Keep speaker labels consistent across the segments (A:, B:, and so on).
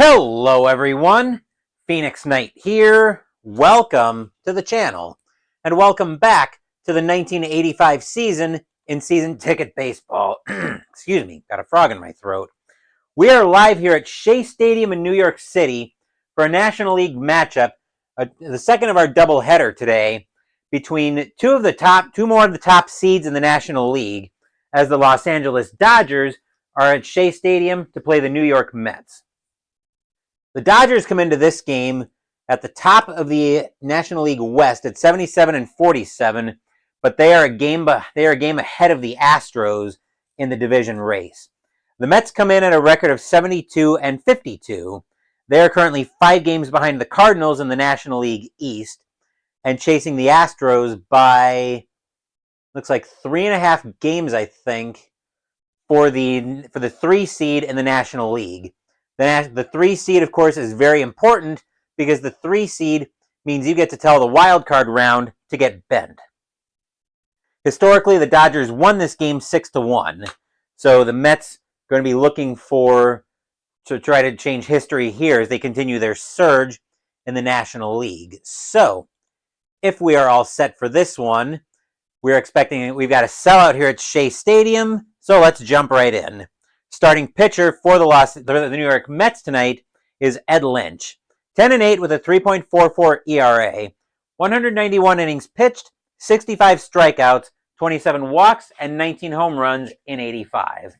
A: Hello everyone, Phoenix Knight here. Welcome to the channel, and welcome back to the 1985 season in Season Ticket Baseball. Excuse me, got a frog in my throat. We are live here at Shea Stadium in New York City for a National League matchup, the second of our doubleheader today, between two more of the top seeds in the National League, as the Los Angeles Dodgers are at Shea Stadium to play the New York Mets. The Dodgers come into this game at the top of the National League West at 77-47, but they are a game ahead of the Astros in the division race. The Mets come in at a record of 72-52. They are currently 5 games behind the Cardinals in the National League East and chasing the Astros by, looks like 3.5 games, I think, for the 3 seed in the National League. The 3 seed, of course, is very important because the 3 seed means you get to tell the wild card round to get bent. Historically, the Dodgers won this game 6-1, so the Mets are going to be looking to try to change history here as they continue their surge in the National League. So, if we are all set for this one, we've got a sellout here at Shea Stadium, so let's jump right in. Starting pitcher for the New York Mets tonight is Ed Lynch. 10-8 with a 3.44 ERA. 191 innings pitched, 65 strikeouts, 27 walks, and 19 home runs in 85.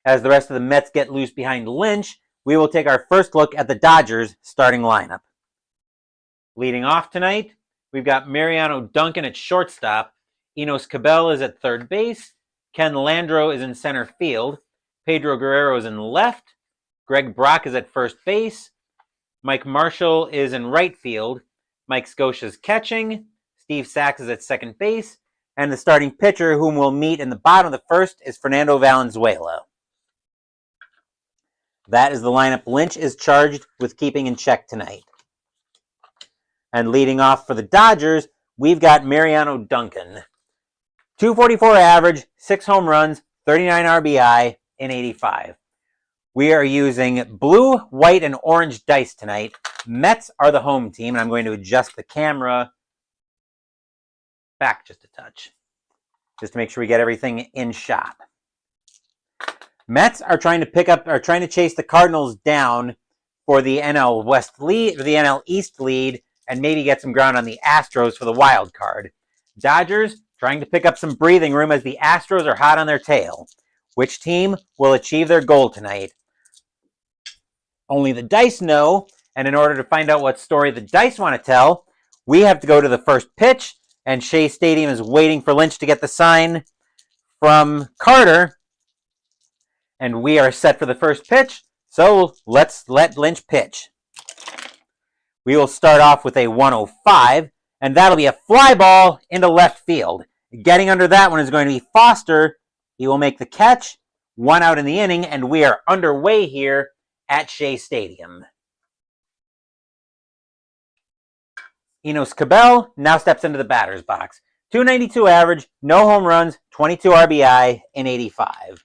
A: As the rest of the Mets get loose behind Lynch, we will take our first look at the Dodgers starting lineup. Leading off tonight, we've got Mariano Duncan at shortstop. Enos Cabell is at third base. Ken Landreau is in center field. Pedro Guerrero is in left. Greg Brock is at first base. Mike Marshall is in right field. Mike Scioscia is catching. Steve Sachs is at second base. And the starting pitcher, whom we'll meet in the bottom of the first, is Fernando Valenzuela. That is the lineup Lynch is charged with keeping in check tonight. And leading off for the Dodgers, we've got Mariano Duncan. 244 average, 6 home runs, 39 RBI in 85. We are using blue, white, and orange dice tonight. Mets are the home team, and I'm going to adjust the camera back just a touch, just to make sure we get everything in shot. Mets are trying to chase the Cardinals down for the NL West lead, or the NL East lead, and maybe get some ground on the Astros for the wild card. Dodgers trying to pick up some breathing room as the Astros are hot on their tail. Which team will achieve their goal tonight? Only the dice know, and in order to find out what story the dice want to tell, we have to go to the first pitch, and Shea Stadium is waiting for Lynch to get the sign from Carter, and we are set for the first pitch, so let's let Lynch pitch. We will start off with a 105, and that'll be a fly ball into left field. Getting under that one is going to be Foster. He will make the catch. 1 out in the inning, and we are underway here at Shea Stadium. Enos Cabell now steps into the batter's box. 292 average, no home runs, 22 RBI in 85.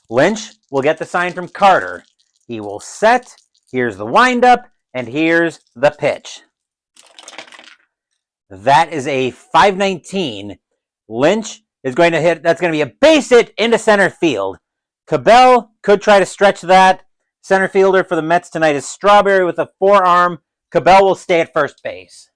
A: Lynch will get the sign from Carter. He will set. Here's the windup, and here's the pitch. That is a 519. Lynch is going to hit. That's going to be a base hit into center field. Cabell could try to stretch that. Center fielder for the Mets tonight is Strawberry with a forearm. Cabell will stay at first base.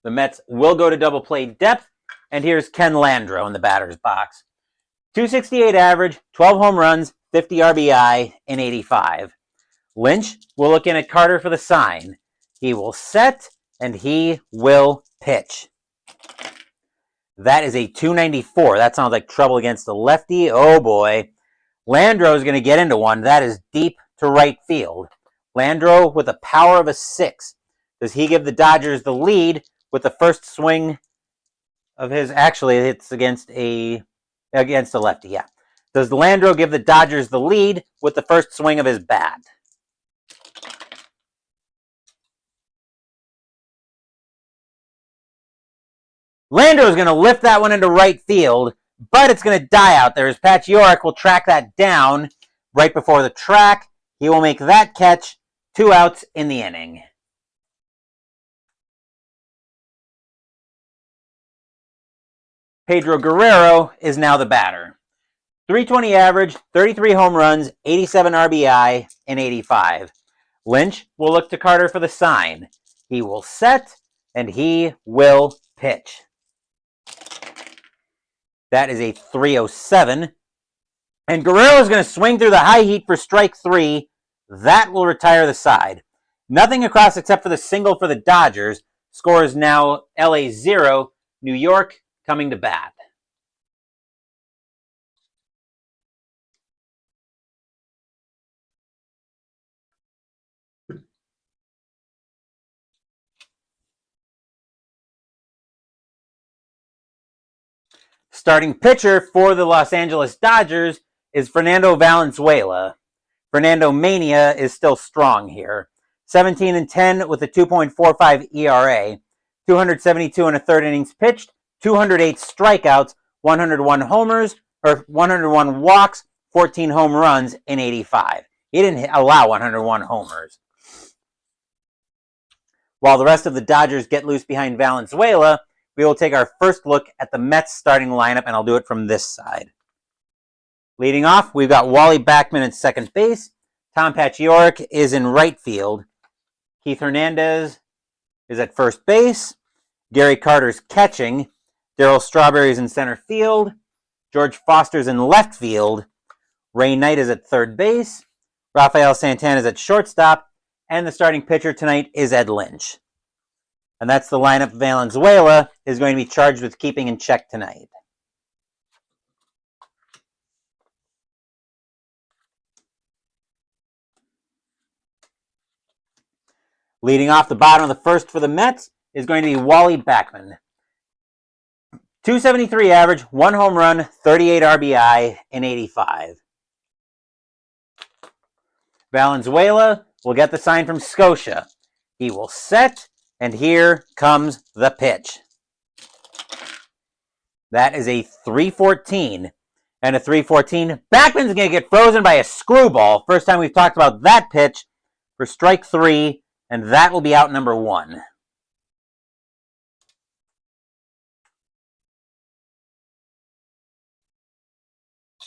A: The Mets will go to double play depth, and here's Ken Landreau in the batter's box. 268 average, 12 home runs, 50 RBI in 85. Lynch will look in at Carter for the sign. He will set, and he will pitch. That is a 294. That sounds like trouble against the lefty. Oh, boy. Landreau is going to get into one. That is deep to right field. Landreau with a power of a 6. Does he give the Dodgers the lead with the first swing of his? Actually, it's against a lefty, yeah. Does Landreau give the Dodgers the lead with the first swing of his bat? Lando is going to lift that one into right field, but it's going to die out there as Pat York will track that down right before the track. He will make that catch. 2 outs in the inning. Pedro Guerrero is now the batter. 320 average, 33 home runs, 87 RBI, and 85. Lynch will look to Carter for the sign. He will set, and he will pitch. That is a 307. And Guerrero is going to swing through the high heat for strike 3. That will retire the side. Nothing across except for the single for the Dodgers. Score is now LA 0, New York coming to bat. Starting pitcher for the Los Angeles Dodgers is Fernando Valenzuela. Fernando Mania is still strong here. 17-10 with a 2.45 ERA, 272 and a third innings pitched, 208 strikeouts, 101 homers, or 101 walks, 14 home runs in 85. He didn't allow 101 homers. While the rest of the Dodgers get loose behind Valenzuela, we will take our first look at the Mets starting lineup, and I'll do it from this side. Leading off, we've got Wally Backman at second base. Tom Paciorek is in right field. Keith Hernandez is at first base. Gary Carter's catching. Darryl Strawberry's in center field. George Foster's in left field. Ray Knight is at third base. Rafael Santana is at shortstop. And the starting pitcher tonight is Ed Lynch. And that's the lineup Valenzuela is going to be charged with keeping in check tonight. Leading off the bottom of the first for the Mets is going to be Wally Backman. 273 average, 1 home run, 38 RBI, and 85. Valenzuela will get the sign from Scotia. He will set, and here comes the pitch. That is a 314. And a 314. Backman's going to get frozen by a screwball. First time we've talked about that pitch for strike 3, and that will be out number 1.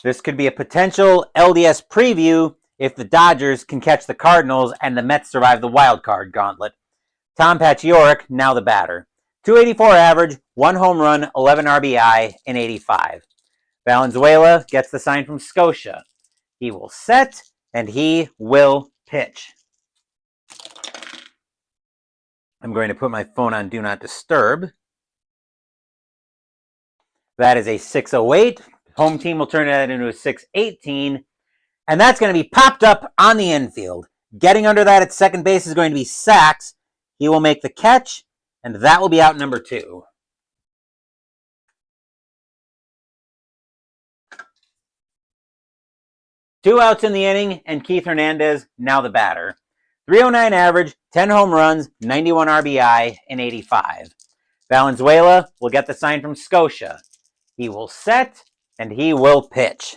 A: This could be a potential LDS preview if the Dodgers can catch the Cardinals and the Mets survive the wild card gauntlet. Tom Paciorek, now the batter. 284 average, 1 home run, 11 RBI, and 85. Valenzuela gets the sign from Scotia. He will set, and he will pitch. I'm going to put my phone on Do Not Disturb. That is a 608. Home team will turn that into a 618. And that's going to be popped up on the infield. Getting under that at second base is going to be Sachs. He will make the catch, and that will be out number 2. Two outs in the inning, and Keith Hernandez, now the batter. 309 average, 10 home runs, 91 RBI, and 85. Valenzuela will get the sign from Scotia. He will set, and he will pitch.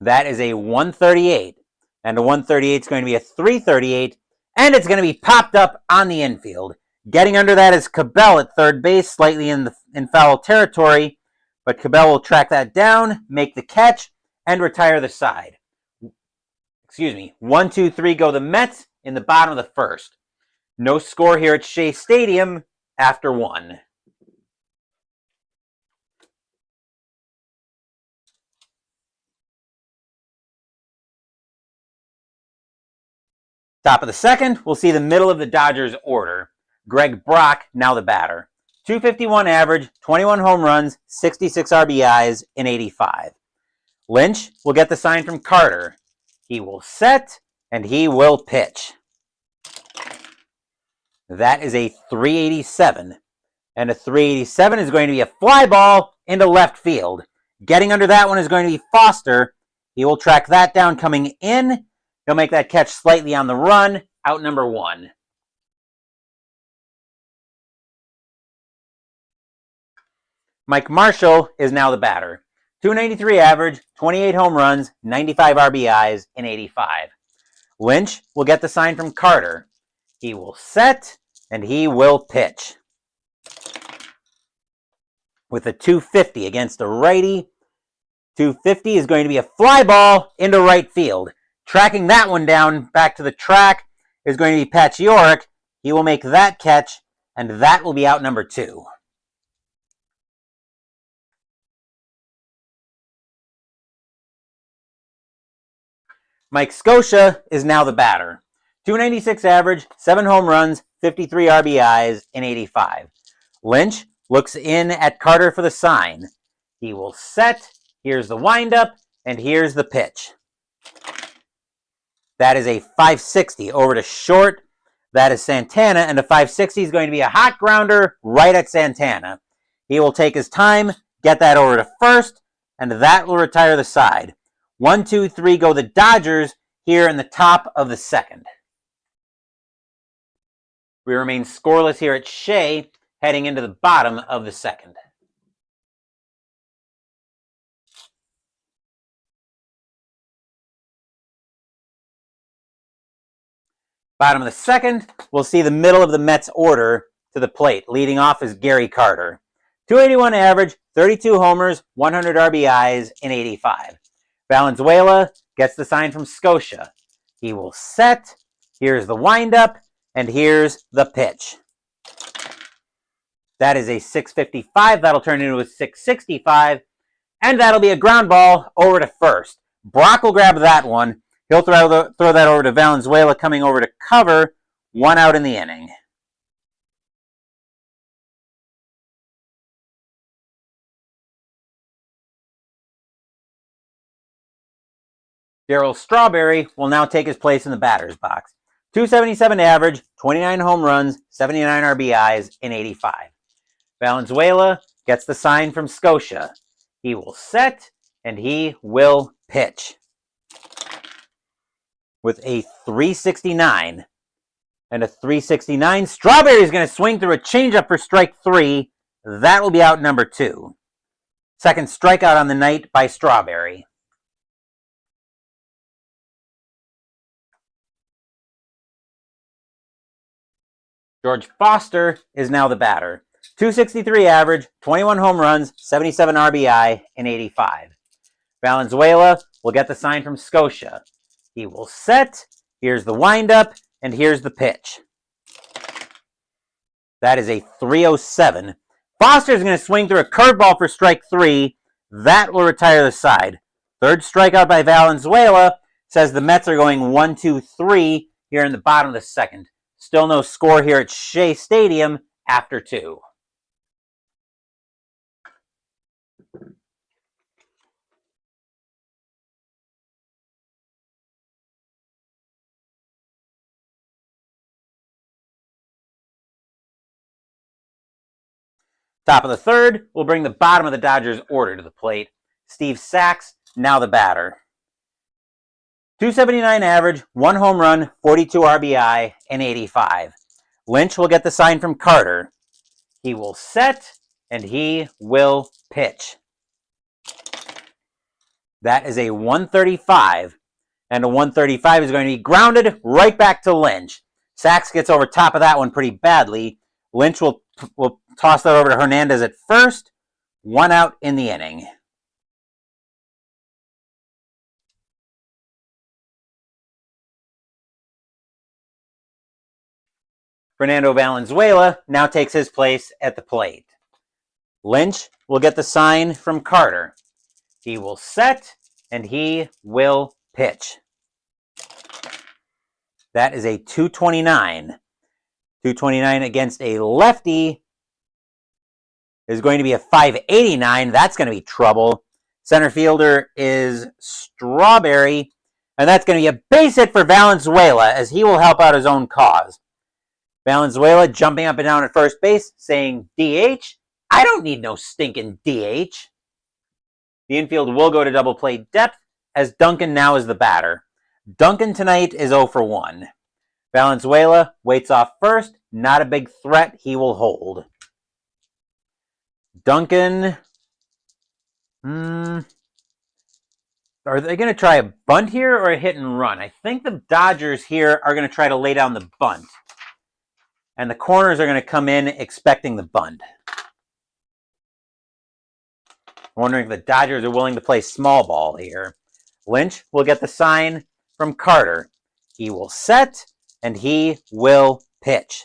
A: That is a 138. And a 138 is going to be a 338, and it's going to be popped up on the infield. Getting under that is Cabell at third base, slightly in foul territory, but Cabell will track that down, make the catch, and retire the side. 1, 2, 3 go the Mets in the bottom of the first. No score here at Shea Stadium after 1. Top of the second, we'll see the middle of the Dodgers order. Greg Brock, now the batter. 251 average, 21 home runs, 66 RBIs, and 85. Lynch will get the sign from Carter. He will set, and he will pitch. That is a 387. And a 387 is going to be a fly ball into left field. Getting under that one is going to be Foster. He will track that down coming in. He'll make that catch slightly on the run, out number 1. Mike Marshall is now the batter. 293 average, 28 home runs, 95 RBIs in 85. Lynch will get the sign from Carter. He will set, and he will pitch. With a 250 against a righty. 250 is going to be a fly ball into right field. Tracking that one down back to the track is going to be Patch York. He will make that catch, and that will be out number 2. Mike Scotia is now the batter. 296 average, 7 home runs, 53 RBIs in 85. Lynch looks in at Carter for the sign. He will set. Here's the windup, and here's the pitch. That is a 560 over to short. That is Santana, and the 560 is going to be a hot grounder right at Santana. He will take his time, get that over to first, and that will retire the side. 1, 2, 3 go the Dodgers here in the top of the second. We remain scoreless here at Shea, heading into the bottom of the second. Bottom of the second, we'll see the middle of the Mets order to the plate. Leading off is Gary Carter. 281 average, 32 homers, 100 RBIs in 85. Valenzuela gets the sign from Scotia. He will set. Here's the windup, and here's the pitch. That is a 655. That'll turn into a 665, and that'll be a ground ball over to first. Brock will grab that one. He'll throw that over to Valenzuela, coming over to cover. 1 out in the inning. Darryl Strawberry will now take his place in the batter's box. 277 average, 29 home runs, 79 RBIs in 85. Valenzuela gets the sign from Scotia. He will set, and he will pitch. With a 369 and a 369. Strawberry is going to swing through a changeup for strike 3. That will be out number 2. Second strikeout on the night by Strawberry. George Foster is now the batter. 263 average, 21 home runs, 77 RBI in 85. Valenzuela will get the sign from Scotia. He will set. Here's the windup, and here's the pitch. That is a 307. Foster's going to swing through a curveball for strike 3. That will retire the side. Third strikeout by Valenzuela says the Mets are going 1, 2, 3 here in the bottom of the second. Still no score here at Shea Stadium after 2. Top of the third, we'll bring the bottom of the Dodgers order to the plate. Steve Sachs, now the batter. 279 average, 1 home run, 42 RBI, and 85. Lynch will get the sign from Carter. He will set, and he will pitch. That is a 135, and a 135 is going to be grounded right back to Lynch. Sachs gets over top of that one pretty badly. Lynch will toss that over to Hernandez at first. 1 out in the inning. Fernando Valenzuela now takes his place at the plate. Lynch will get the sign from Carter. He will set, and he will pitch. That is a 229. 229 against a lefty is going to be a 589. That's going to be trouble. Center fielder is Strawberry, and that's going to be a base hit for Valenzuela as he will help out his own cause. Valenzuela jumping up and down at first base, saying DH. I don't need no stinking DH. The infield will go to double play depth as Duncan now is the batter. Duncan tonight is 0 for 1. Valenzuela waits off first. Not a big threat. He will hold. Duncan. Are they going to try a bunt here or a hit and run? I think the Dodgers here are going to try to lay down the bunt. And the corners are going to come in expecting the bunt. Wondering if the Dodgers are willing to play small ball here. Lynch will get the sign from Carter. He will set, and he will pitch.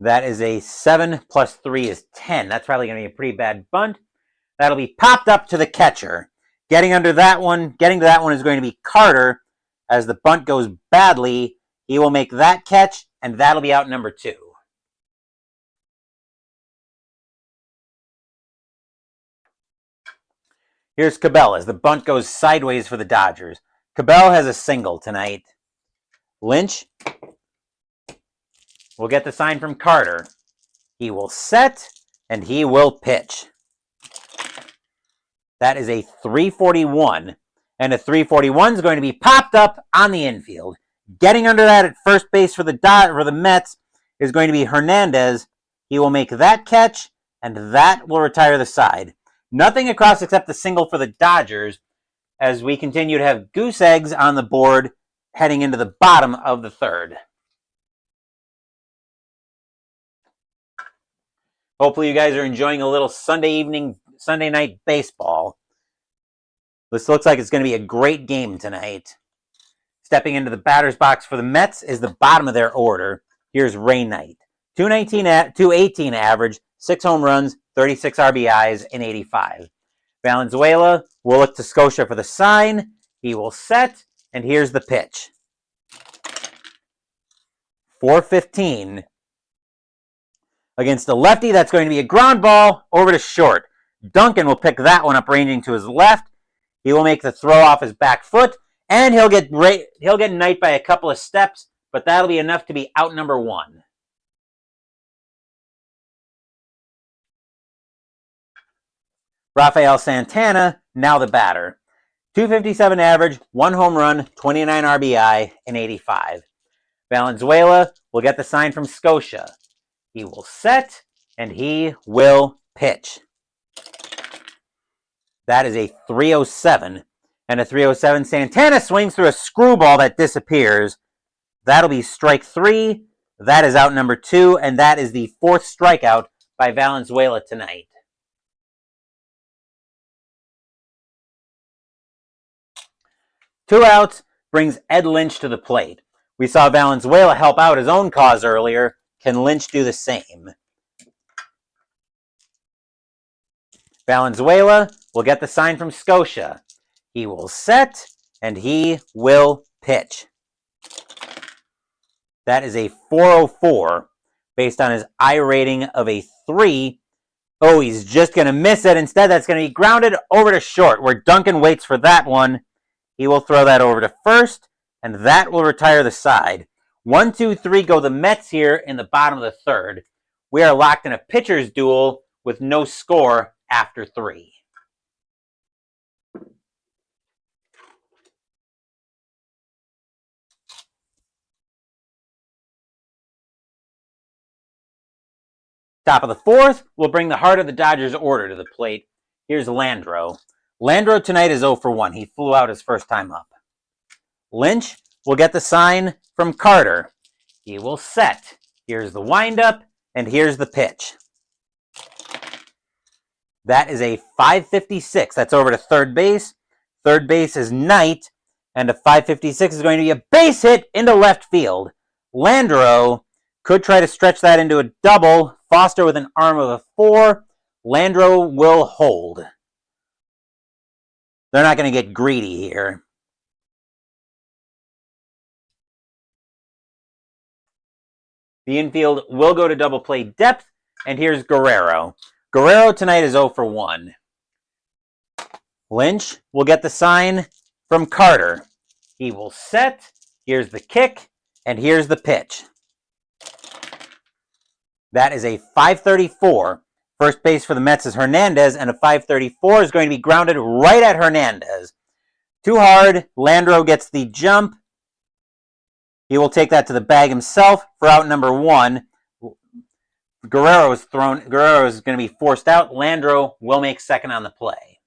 A: That is a 7 plus 3 is 10. That's probably going to be a pretty bad bunt. That'll be popped up to the catcher. Getting to that one is going to be Carter. As the bunt goes badly, he will make that catch, and that'll be out number 2. Here's Cabell as the bunt goes sideways for the Dodgers. Cabell has a single tonight. Lynch will get the sign from Carter. He will set, and he will pitch. That is a 341, and a 341 is going to be popped up on the infield. Getting under that at first base for the Mets is going to be Hernandez. He will make that catch, and that will retire the side. Nothing across except the single for the Dodgers as we continue to have goose eggs on the board heading into the bottom of the third. Hopefully you guys are enjoying a little Sunday night baseball. This looks like it's going to be a great game tonight. Stepping into the batter's box for the Mets is the bottom of their order. Here's Ray Knight. 218 average, 6 home runs, 36 RBIs in 85. Valenzuela will look to Scotia for the sign. He will set, and here's the pitch. 4-15. Against a lefty, that's going to be a ground ball over to short. Duncan will pick that one up ranging to his left. He will make the throw off his back foot, and he'll get Knight by a couple of steps, but that'll be enough to be out number 1. Rafael Santana, now the batter. 257 average, 1 home run, 29 RBI in 85. Valenzuela will get the sign from Scotia. He will set, and he will pitch. That is a 307. And a 307, Santana swings through a screwball that disappears. That'll be strike 3. That is out number 2, and that is the 4th strikeout by Valenzuela tonight. Two outs brings Ed Lynch to the plate. We saw Valenzuela help out his own cause earlier. Can Lynch do the same? Valenzuela will get the sign from Scotia. He will set, and he will pitch. That is a 404 based on his I rating of a 3. Oh, he's just going to miss it. Instead, that's going to be grounded over to short, where Duncan waits for that one. He will throw that over to first, and that will retire the side. 1, 2, 3 go the Mets here in the bottom of the third. We are locked in a pitcher's duel with no score after 3. Top of the 4th, we'll bring the heart of the Dodgers order to the plate. Here's Landro. Landro tonight is 0 for 1. He flew out his first time up. Lynch will get the sign from Carter. He will set. Here's the windup, and here's the pitch. That is a 556. That's over to third base. Third base is Knight, and a 556 is going to be a base hit into left field. Landro could try to stretch that into a double. Foster with an arm of a 4. Landro will hold. They're not going to get greedy here. The infield will go to double play depth, and here's Guerrero. Guerrero tonight is 0 for 1. Lynch will get the sign from Carter. He will set. Here's the kick, and here's the pitch. That is a 534. First base for the Mets is Hernandez, and a 534 is going to be grounded right at Hernandez. Too hard. Landro gets the jump. He will take that to the bag himself for out number 1. Guerrero is going to be forced out. Landro will make second on the play.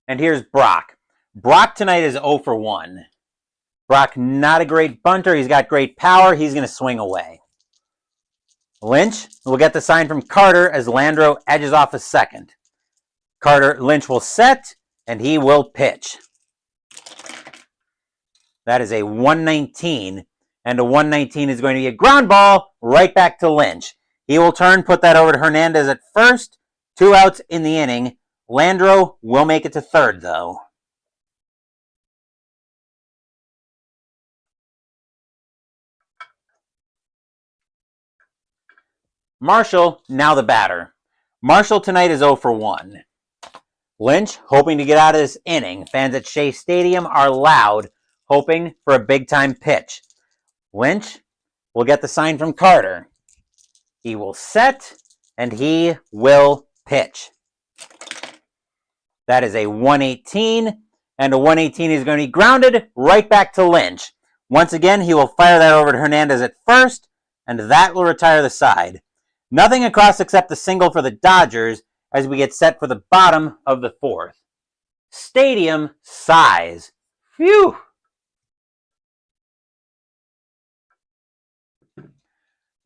A: And here's Brock. Brock tonight is 0 for 1. Brock, not a great bunter. He's got great power. He's going to swing away. Lynch will get the sign from Carter as Landro edges off a second. Lynch will set, and he will pitch. That is a 119, and a 119 is going to be a ground ball right back to Lynch. He will turn, put that over to Hernandez at first. 2 outs in the inning. Landro will make it to third, though. Marshall, now the batter. Marshall tonight is 0 for 1. Lynch, hoping to get out of this inning. Fans at Shea Stadium are loud, hoping for a big-time pitch. Lynch will get the sign from Carter. He will set, and he will pitch. That is a 118, and a 118 is going to be grounded right back to Lynch. Once again, he will fire that over to Hernandez at first, and that will retire the side. Nothing across except the single for the Dodgers as we get set for the bottom of the fourth. Stadium sighs. Phew!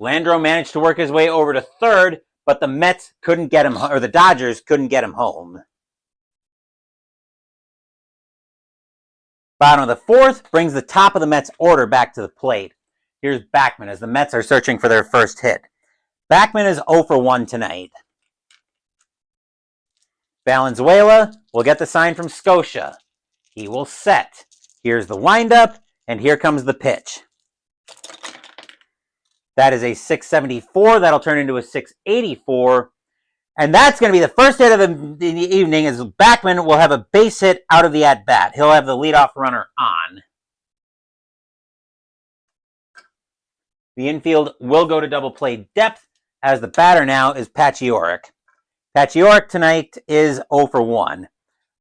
A: Landro managed to work his way over to third, but the Mets couldn't get him, or the Dodgers couldn't get him home. Bottom of the fourth brings the top of the Mets order back to the plate. Here's Backman as the Mets are searching for their first hit. Backman is 0 for 1 tonight. Valenzuela will get the sign from Scotia. He will set. Here's the windup, and here comes the pitch. That is a 674. That'll turn into a 684. And that's going to be the first hit of the evening as Backman will have a base hit out of the at-bat. He'll have the leadoff runner on. The infield will go to double play depth as the batter now is Pacioretty. Pacioretty tonight is 0 for 1.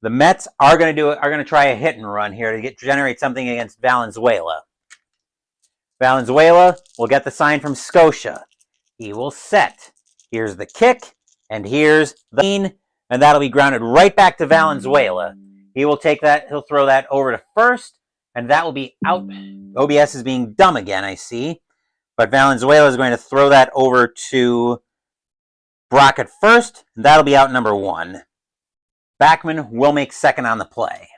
A: The Mets are going to try a hit and run here to generate something against Valenzuela. Valenzuela will get the sign from Scotia. He will set. Here's the kick, and here's the lean, and that'll be grounded right back to Valenzuela. He will take that, he'll throw that over to first, and that will be out. OBS is being dumb again, I see. But Valenzuela is going to throw that over to Brock at first, and that'll be out number 1. Backman will make second on the play.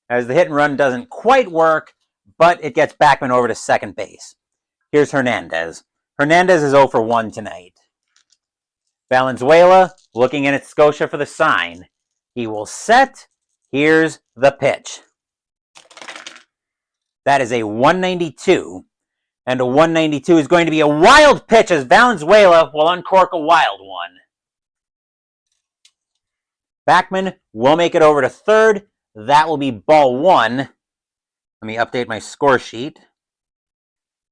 A: As the hit and run doesn't quite work, but it gets Backman over to second base. Here's Hernandez. Hernandez is 0 for 1 tonight. Valenzuela looking in at Scotia for the sign. He will set. Here's the pitch. That is a 192. And a 192 is going to be a wild pitch as Valenzuela will uncork a wild one. Backman will make it over to third. That will be ball 1. Let me update my score sheet.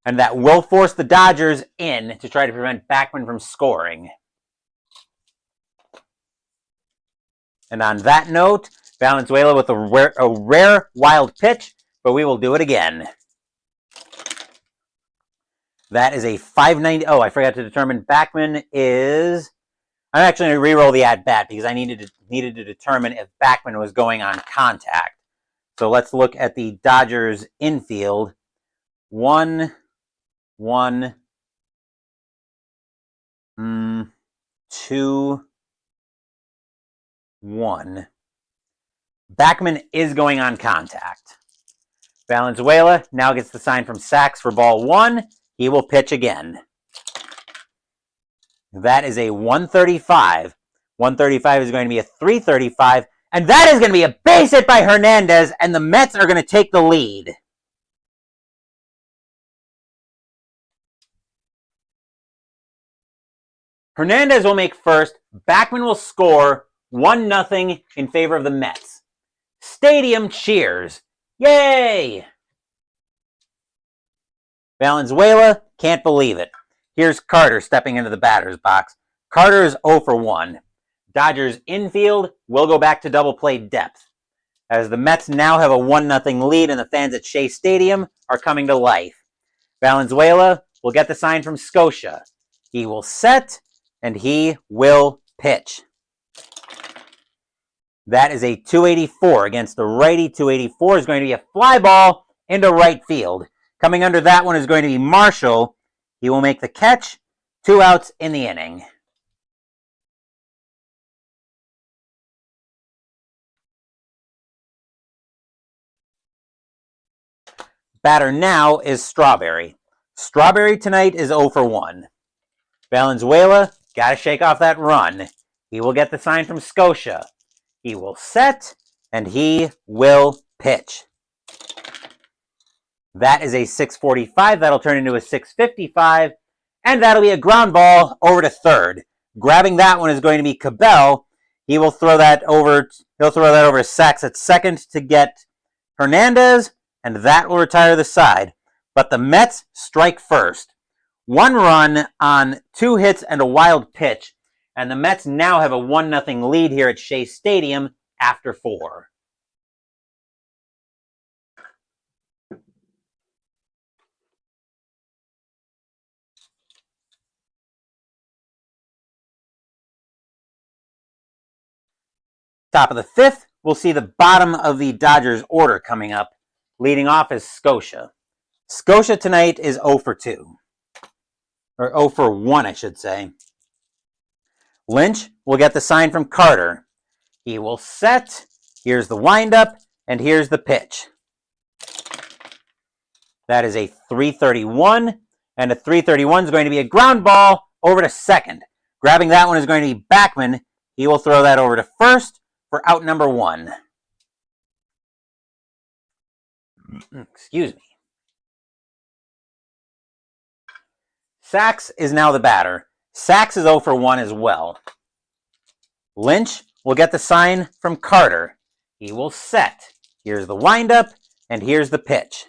A: And that will force the Dodgers in to try to prevent Backman from scoring. And on that note, Valenzuela with a rare wild pitch, but we will do it again. That is a 590. Oh, I forgot to determine Backman is... I'm actually going to re-roll the at-bat because I needed to determine if Backman was going on contact. So let's look at the Dodgers infield. 1, 1, 2, 1. Backman is going on contact. Valenzuela now gets the sign from Sachs for ball 1. He will pitch again. That is a 135. 135 is going to be a 335. And that is going to be a base hit by Hernandez, and the Mets are going to take the lead. Hernandez will make first. Backman will score 1-0 in favor of the Mets. Stadium cheers. Yay! Valenzuela can't believe it. Here's Carter stepping into the batter's box. Carter is 0 for 1. Dodgers infield will go back to double play depth, as the Mets now have a 1-0 lead and the fans at Shea Stadium are coming to life. Valenzuela will get the sign from Scotia. He will set, and he will pitch. That is a 284 against the righty. 284 is going to be a fly ball into right field. Coming under that one is going to be Marshall. He will make the catch. 2 outs in the inning. Batter now is Strawberry. Strawberry tonight is 0 for 1. Valenzuela got to shake off that run. He will get the sign from Scotia. He will set, and he will pitch. That is a 645. That'll turn into a 655, and that'll be a ground ball over to third. Grabbing that one is going to be Cabell. He will throw that over. He'll throw that over to Sachs at second to get Hernandez, and that will retire the side. But the Mets strike first. 1 run on 2 hits and a wild pitch, and the Mets now have a 1-0 lead here at Shea Stadium after 4. Top of the 5th, we'll see the bottom of the Dodgers order coming up. Leading off is Scotia. Scotia tonight is 0 for 2. Or 0 for 1, I should say. Lynch will get the sign from Carter. He will set. Here's the windup, and here's the pitch. That is a 331, and a 331 is going to be a ground ball over to second. Grabbing that one is going to be Backman. He will throw that over to first for out number 1. Excuse me. Sachs is now the batter. Sachs is 0 for 1 as well. Lynch will get the sign from Carter. He will set. Here's the windup, and here's the pitch.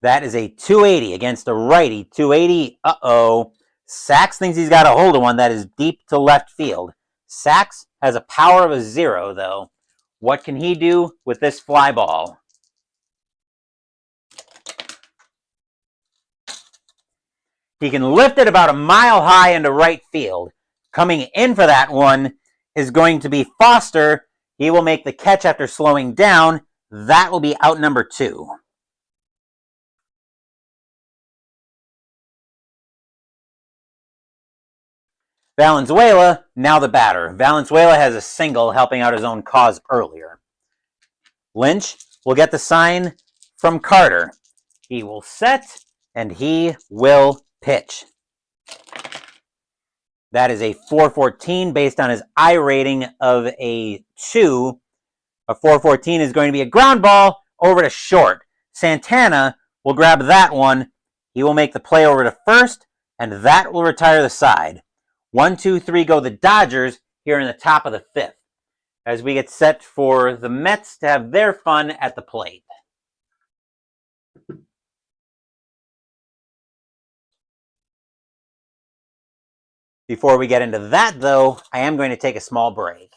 A: That is a 280 against a righty. 280, Sachs thinks he's got a hold of one that is deep to left field. Sachs has a power of a 0, though. What can he do with this fly ball? He can lift it about a mile high into right field. Coming in for that one is going to be Foster. He will make the catch after slowing down. That will be out number 2. Valenzuela, now the batter. Valenzuela has a single helping out his own cause earlier. Lynch will get the sign from Carter. He will set, and he will pitch. That is a 414 based on his I rating of a 2. A 414 is going to be a ground ball over to short. Santana will grab that one. He will make the play over to first, and that will retire the side. 1, 2, 3 go the Dodgers here in the top of the 5th, as we get set for the Mets to have their fun at the plate. Before we get into that, though, I am going to take a small break.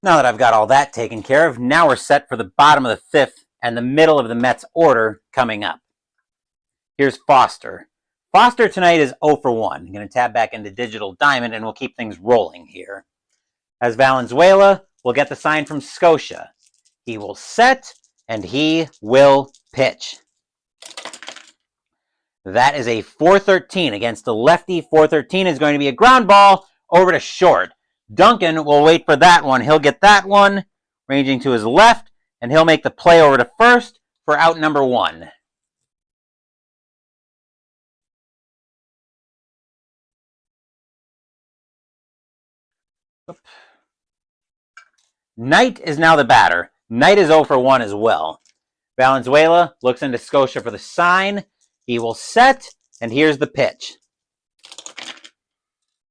A: Now that I've got all that taken care of, now we're set for the bottom of the fifth and the middle of the Mets order coming up. Here's Foster. Foster tonight is 0 for 1. I'm going to tab back into Digital Diamond and we'll keep things rolling here. As Valenzuela will get the sign from Scotia. He will set and he will pitch. That is a 4-13 against the lefty. 4-13 is going to be a ground ball over to short. Duncan will wait for that one. He'll get that one, ranging to his left, and he'll make the play over to first for out number 1. Knight is now the batter. Knight is 0 for 1 as well. Valenzuela looks into Scotia for the sign. He will set, and here's the pitch.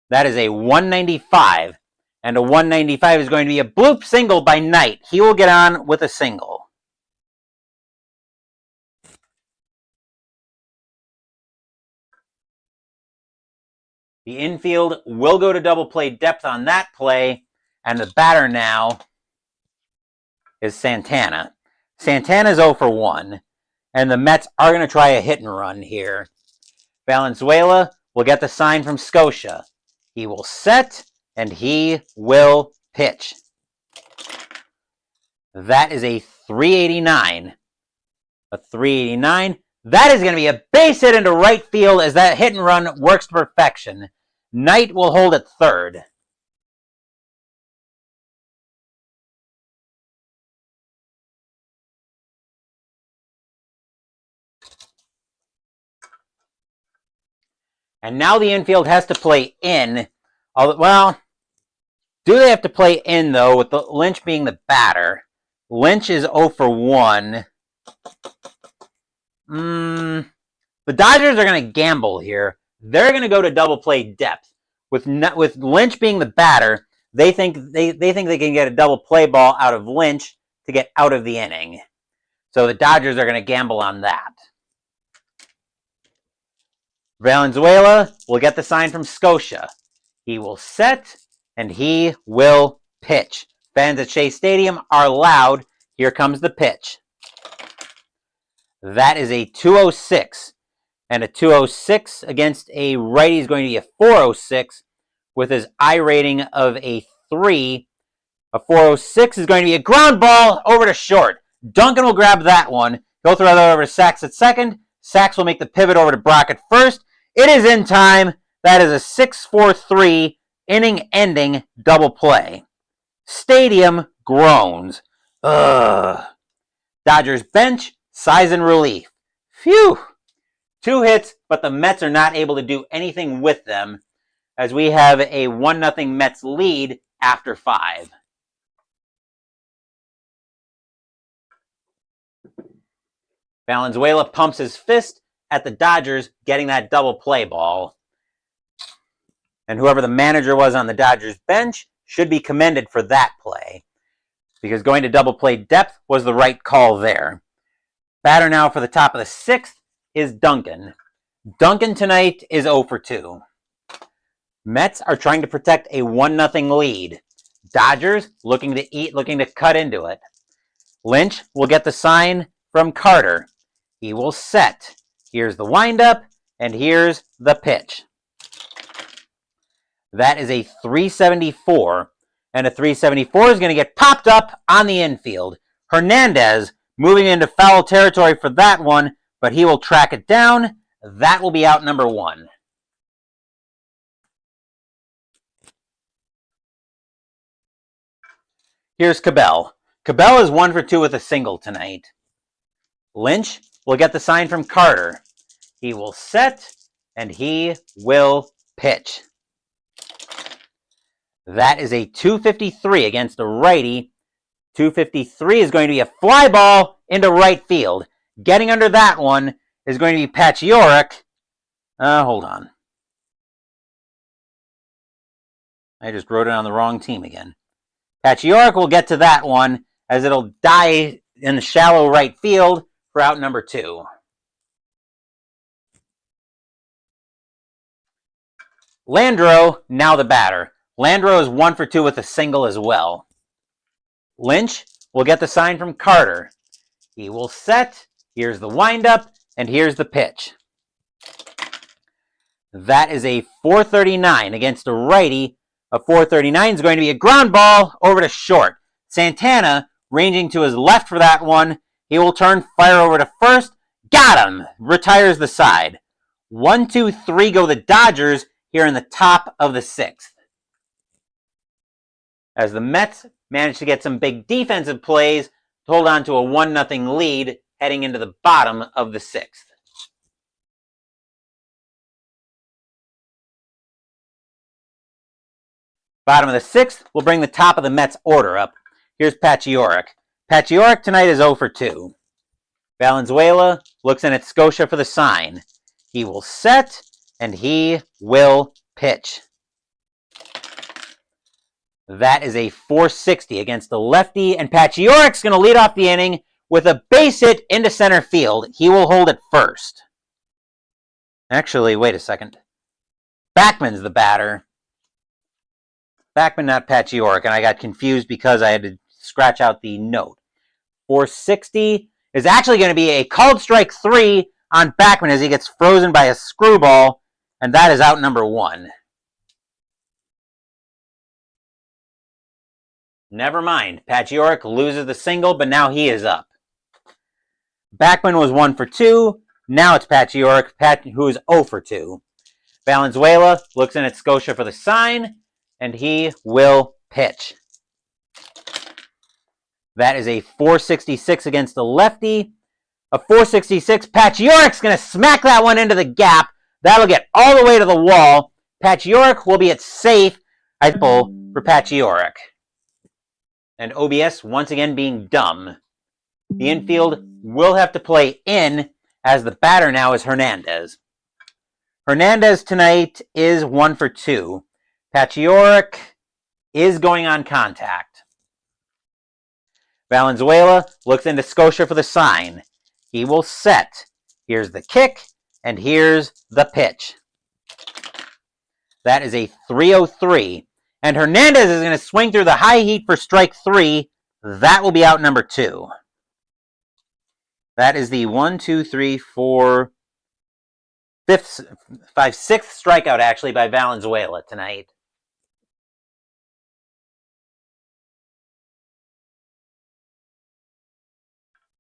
A: That is a 195. And a 195 is going to be a bloop single by Knight. He will get on with a single. The infield will go to double play depth on that play. And the batter now is Santana. Santana's 0 for 1. And the Mets are going to try a hit and run here. Valenzuela will get the sign from Scotia. He will set, and he will pitch. That is a 389. A 389. That is going to be a base hit into right field as that hit and run works to perfection. Knight will hold at third. And now the infield has to play in. Well, do they have to play in, though, with Lynch being the batter? Lynch is 0 for 1. The Dodgers are going to gamble here. They're going to go to double play depth. With Lynch being the batter, they think they can get a double play ball out of Lynch to get out of the inning. So the Dodgers are going to gamble on that. Valenzuela will get the sign from Scotia. He will set, and he will pitch. Fans at Shea Stadium are loud. Here comes the pitch. That is a 206. And a 206 against a righty is going to be a 406 with his I rating of a 3. A 406 is going to be a ground ball over to short. Duncan will grab that one. He'll throw that over to Sachs at second. Sachs will make the pivot over to Brock at first. It is in time. That is a 6-4-3 inning-ending double play. Stadium groans. Ugh. Dodgers bench, sighs in relief. Phew. 2 hits, but the Mets are not able to do anything with them as we have a 1-0 Mets lead after 5. Valenzuela pumps his fist at the Dodgers getting that double play ball. And whoever the manager was on the Dodgers bench should be commended for that play, because going to double play depth was the right call there. Batter now for the top of the 6th is Duncan. Duncan tonight is 0 for 2. Mets are trying to protect a 1-0 lead. Dodgers looking to cut into it. Lynch will get the sign from Carter. He will set. Here's the windup, and here's the pitch. That is a 374, and a 374 is going to get popped up on the infield. Hernandez moving into foul territory for that one, but he will track it down. That will be out number 1. Here's Cabell. Cabell is 1 for 2 with a single tonight. Lynch will get the sign from Carter. He will set, and he will pitch. That is a 253 against a righty. 253 is going to be a fly ball into right field. Getting under that one is going to be Paciorek. Hold on. I just wrote it on the wrong team again. Paciorek will get to that one as it'll die in the shallow right field for out number 2. Landreau, now the batter. Landreau is 1 for 2 with a single as well. Lynch will get the sign from Carter. He will set. Here's the windup, and here's the pitch. That is a 439 against a righty. A 439 is going to be a ground ball over to short. Santana ranging to his left for that one. He will turn, fire over to first. Got him! Retires the side. 1, 2, 3 go the Dodgers here in the top of the 6th. As the Mets manage to get some big defensive plays to hold on to a 1-0 lead heading into the bottom of the 6th. Bottom of the 6th will bring the top of the Mets order up. Here's Pacioretty. Pacioretty tonight is 0 for 2. Valenzuela looks in at Scotia for the sign. He will set, and he will pitch. That is a 460 against the lefty, and Pacioretty's going to lead off the inning with a base hit into center field. He will hold it first. Actually, wait a second. Backman's the batter. Backman, not Pacioretty, and I got confused because I had to scratch out the note. 460 is actually going to be a called strike 3 on Backman as he gets frozen by a screwball, and that is out number 1. Never mind. Pacioretty loses the single, but now he is up. Backman was 1 for 2. Now it's Pacioretty, who is 0 for 2. Valenzuela looks in at Scotia for the sign, and he will pitch. That is a 466 against the lefty. A 466. Pacioretty's going to smack that one into the gap. That'll get all the way to the wall. Pacioretty will be at safe. I pull for Pacioretty. And OBS once again being dumb. The infield will have to play in, as the batter now is Hernandez. Hernandez tonight is 1 for 2. Pacioretty is going on contact. Valenzuela looks into Scotia for the sign. He will set. Here's the kick, and here's the pitch. That is a 303. And Hernandez is going to swing through the high heat for strike 3. That will be out number 2. That is the 1, 2, 3, 4, 5th, 6th strikeout actually by Valenzuela tonight.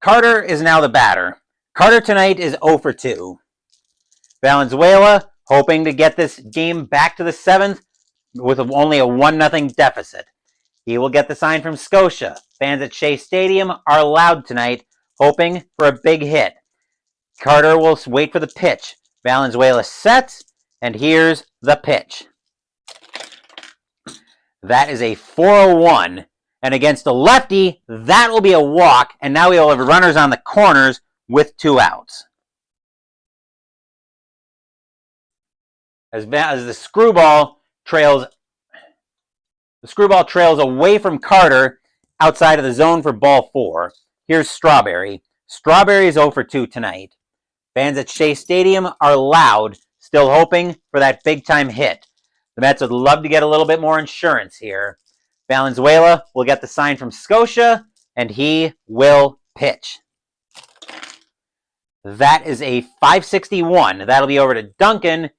A: Carter is now the batter. Carter tonight is 0 for 2. Valenzuela hoping to get this game back to the 7th with only a 1-0 deficit. He will get the sign from Scotia. Fans at Shea Stadium are loud tonight, hoping for a big hit. Carter will wait for the pitch. Valenzuela sets, and here's the pitch. That is a 401. And against a lefty, that will be a walk, and now we will have runners on the corners with 2 outs. As the screwball trails away from Carter outside of the zone for ball 4. Here's Strawberry. Strawberry is 0 for 2 tonight. Fans at Shea Stadium are loud, still hoping for that big-time hit. The Mets would love to get a little bit more insurance here. Valenzuela will get the sign from Scotia, and he will pitch. That is a 561. That'll be over to Duncan,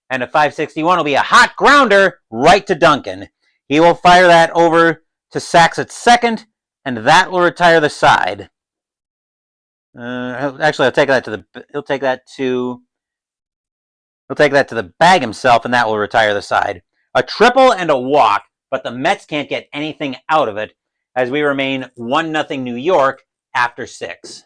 A: and a 561 will be a hot grounder right to Duncan. He will fire that over to Sachs at second, and that will retire the side. Actually, he'll take that to the bag himself, and that will retire the side. A triple and a walk, but the Mets can't get anything out of it as we remain 1-0 New York after 6.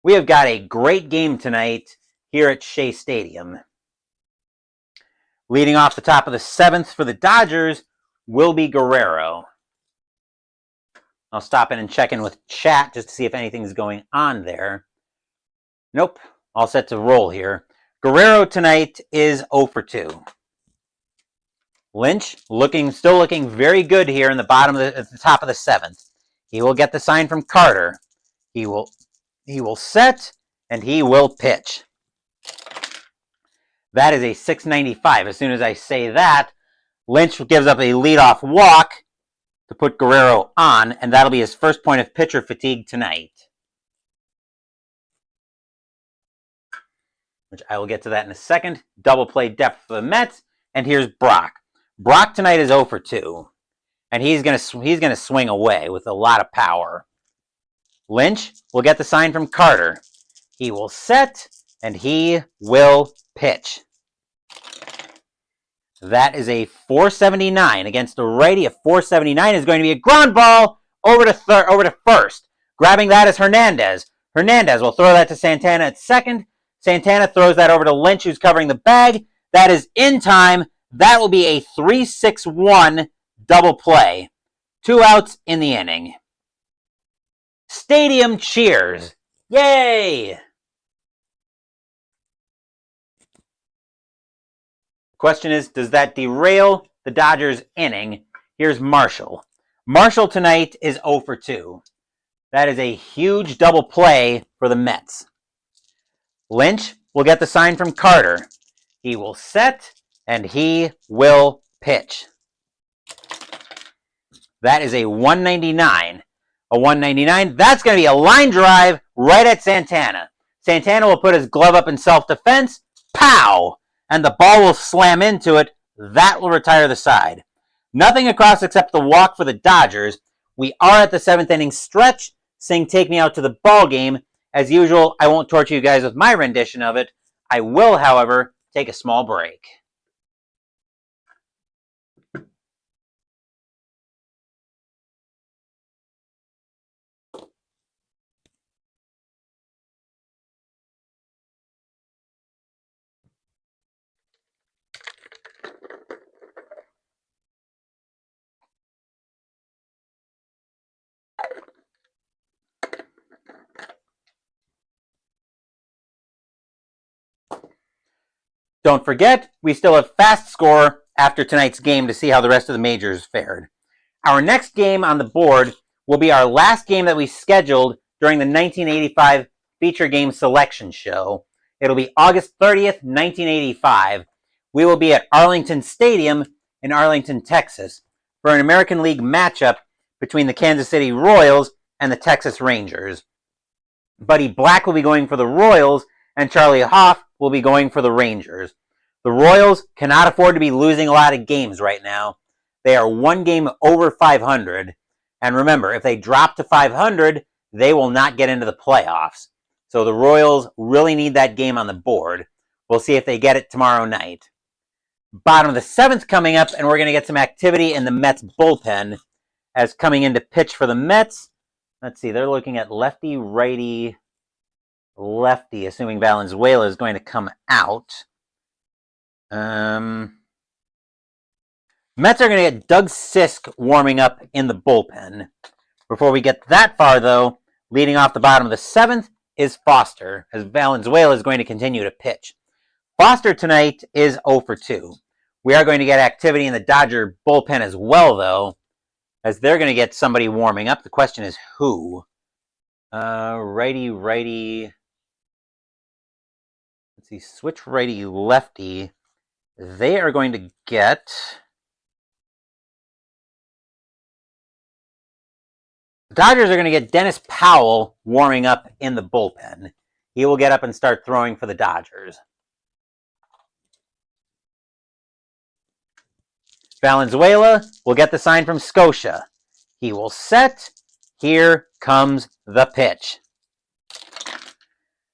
A: We have got a great game tonight here at Shea Stadium. Leading off the top of the 7th for the Dodgers will be Guerrero. I'll stop in and check in with chat just to see if anything's going on there. Nope. All set to roll here. Guerrero tonight is 0 for 2. Lynch still looking very good here in the at the top of the 7th. He will get the sign from Carter. He will set, and he will pitch. That is a 695. As soon as I say that, Lynch gives up a leadoff walk to put Guerrero on, and that'll be his first point of pitcher fatigue tonight. Which I will get to that in a second. Double play depth for the Mets. And here's Brock. Brock tonight is 0 for 2. And he's gonna swing away with a lot of power. Lynch will get the sign from Carter. He will set, and he will pitch. That is a 479 against a righty. A 479 is going to be a ground ball over to first. Grabbing that is Hernandez. Hernandez will throw that to Santana at second. Santana throws that over to Lynch, who's covering the bag. That is in time. That will be a 3-6-1 double play. 2 outs in the inning. Stadium cheers. Yay! Question is, does that derail the Dodgers inning? Here's Marshall. Marshall tonight is 0 for 2. That is a huge double play for the Mets. Lynch will get the sign from Carter. He will set, and he will pitch. That is a 199. A 199. That's going to be a line drive right at Santana. Santana will put his glove up in self-defense. Pow! And the ball will slam into it. That will retire the side. Nothing across except the walk for the Dodgers. We are at the 7th inning stretch. Sing Take Me Out to the Ball Game. As usual, I won't torture you guys with my rendition of it. I will, however, take a small break. Don't forget, we still have Fast Score after tonight's game to see how the rest of the majors fared. Our next game on the board will be our last game that we scheduled during the 1985 Feature Game Selection Show. It'll be August 30th, 1985. We will be at Arlington Stadium in Arlington, Texas, for an American League matchup between the Kansas City Royals and the Texas Rangers. Buddy Black will be going for the Royals, and Charlie Hoff will be going for the Rangers. The Royals cannot afford to be losing a lot of games right now. They are 1 game over 500. And remember, if they drop to 500, they will not get into the playoffs. So the Royals really need that game on the board. We'll see if they get it tomorrow night. Bottom of the 7th coming up, and we're going to get some activity in the Mets bullpen. As coming in to pitch for the Mets, let's see, they're looking at lefty, righty, lefty, assuming Valenzuela is going to come out. Mets are going to get Doug Sisk warming up in the bullpen. Before we get that far, though, leading off the bottom of the 7th is Foster, as Valenzuela is going to continue to pitch. Foster tonight is 0 for 2. We are going to get activity in the Dodger bullpen as well, though, as they're going to get somebody warming up. The question is who? Righty. Let's see, switch righty, lefty. They are going to get... The Dodgers are going to get Dennis Powell warming up in the bullpen. He will get up and start throwing for the Dodgers. Valenzuela will get the sign from Scotia. He will set. Here comes the pitch.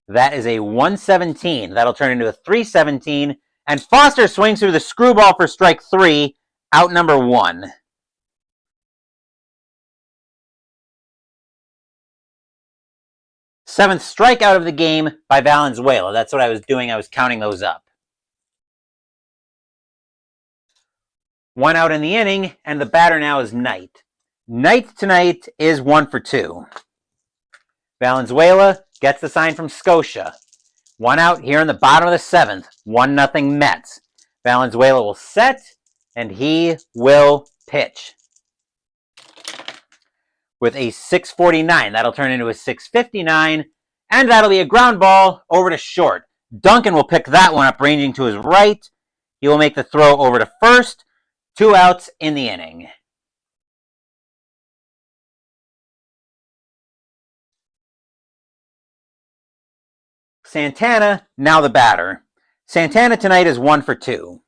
A: That is a 117. That'll turn into a 317. And Foster swings through the screwball for strike 3, out number 1. Seventh strikeout of the game by Valenzuela. That's what I was doing. I was counting those up. 1 out in the inning, and the batter now is Knight. Knight tonight is 1 for 2. Valenzuela gets the sign from Scotia. 1 out here in the bottom of the 7th. 1-0 Mets. Valenzuela will set, and he will pitch. With a 649. That'll turn into a 659, and that'll be a ground ball over to short. Duncan will pick that one up, ranging to his right. He will make the throw over to first 2 outs in the inning. Santana, now the batter. Santana tonight is 1 for 2.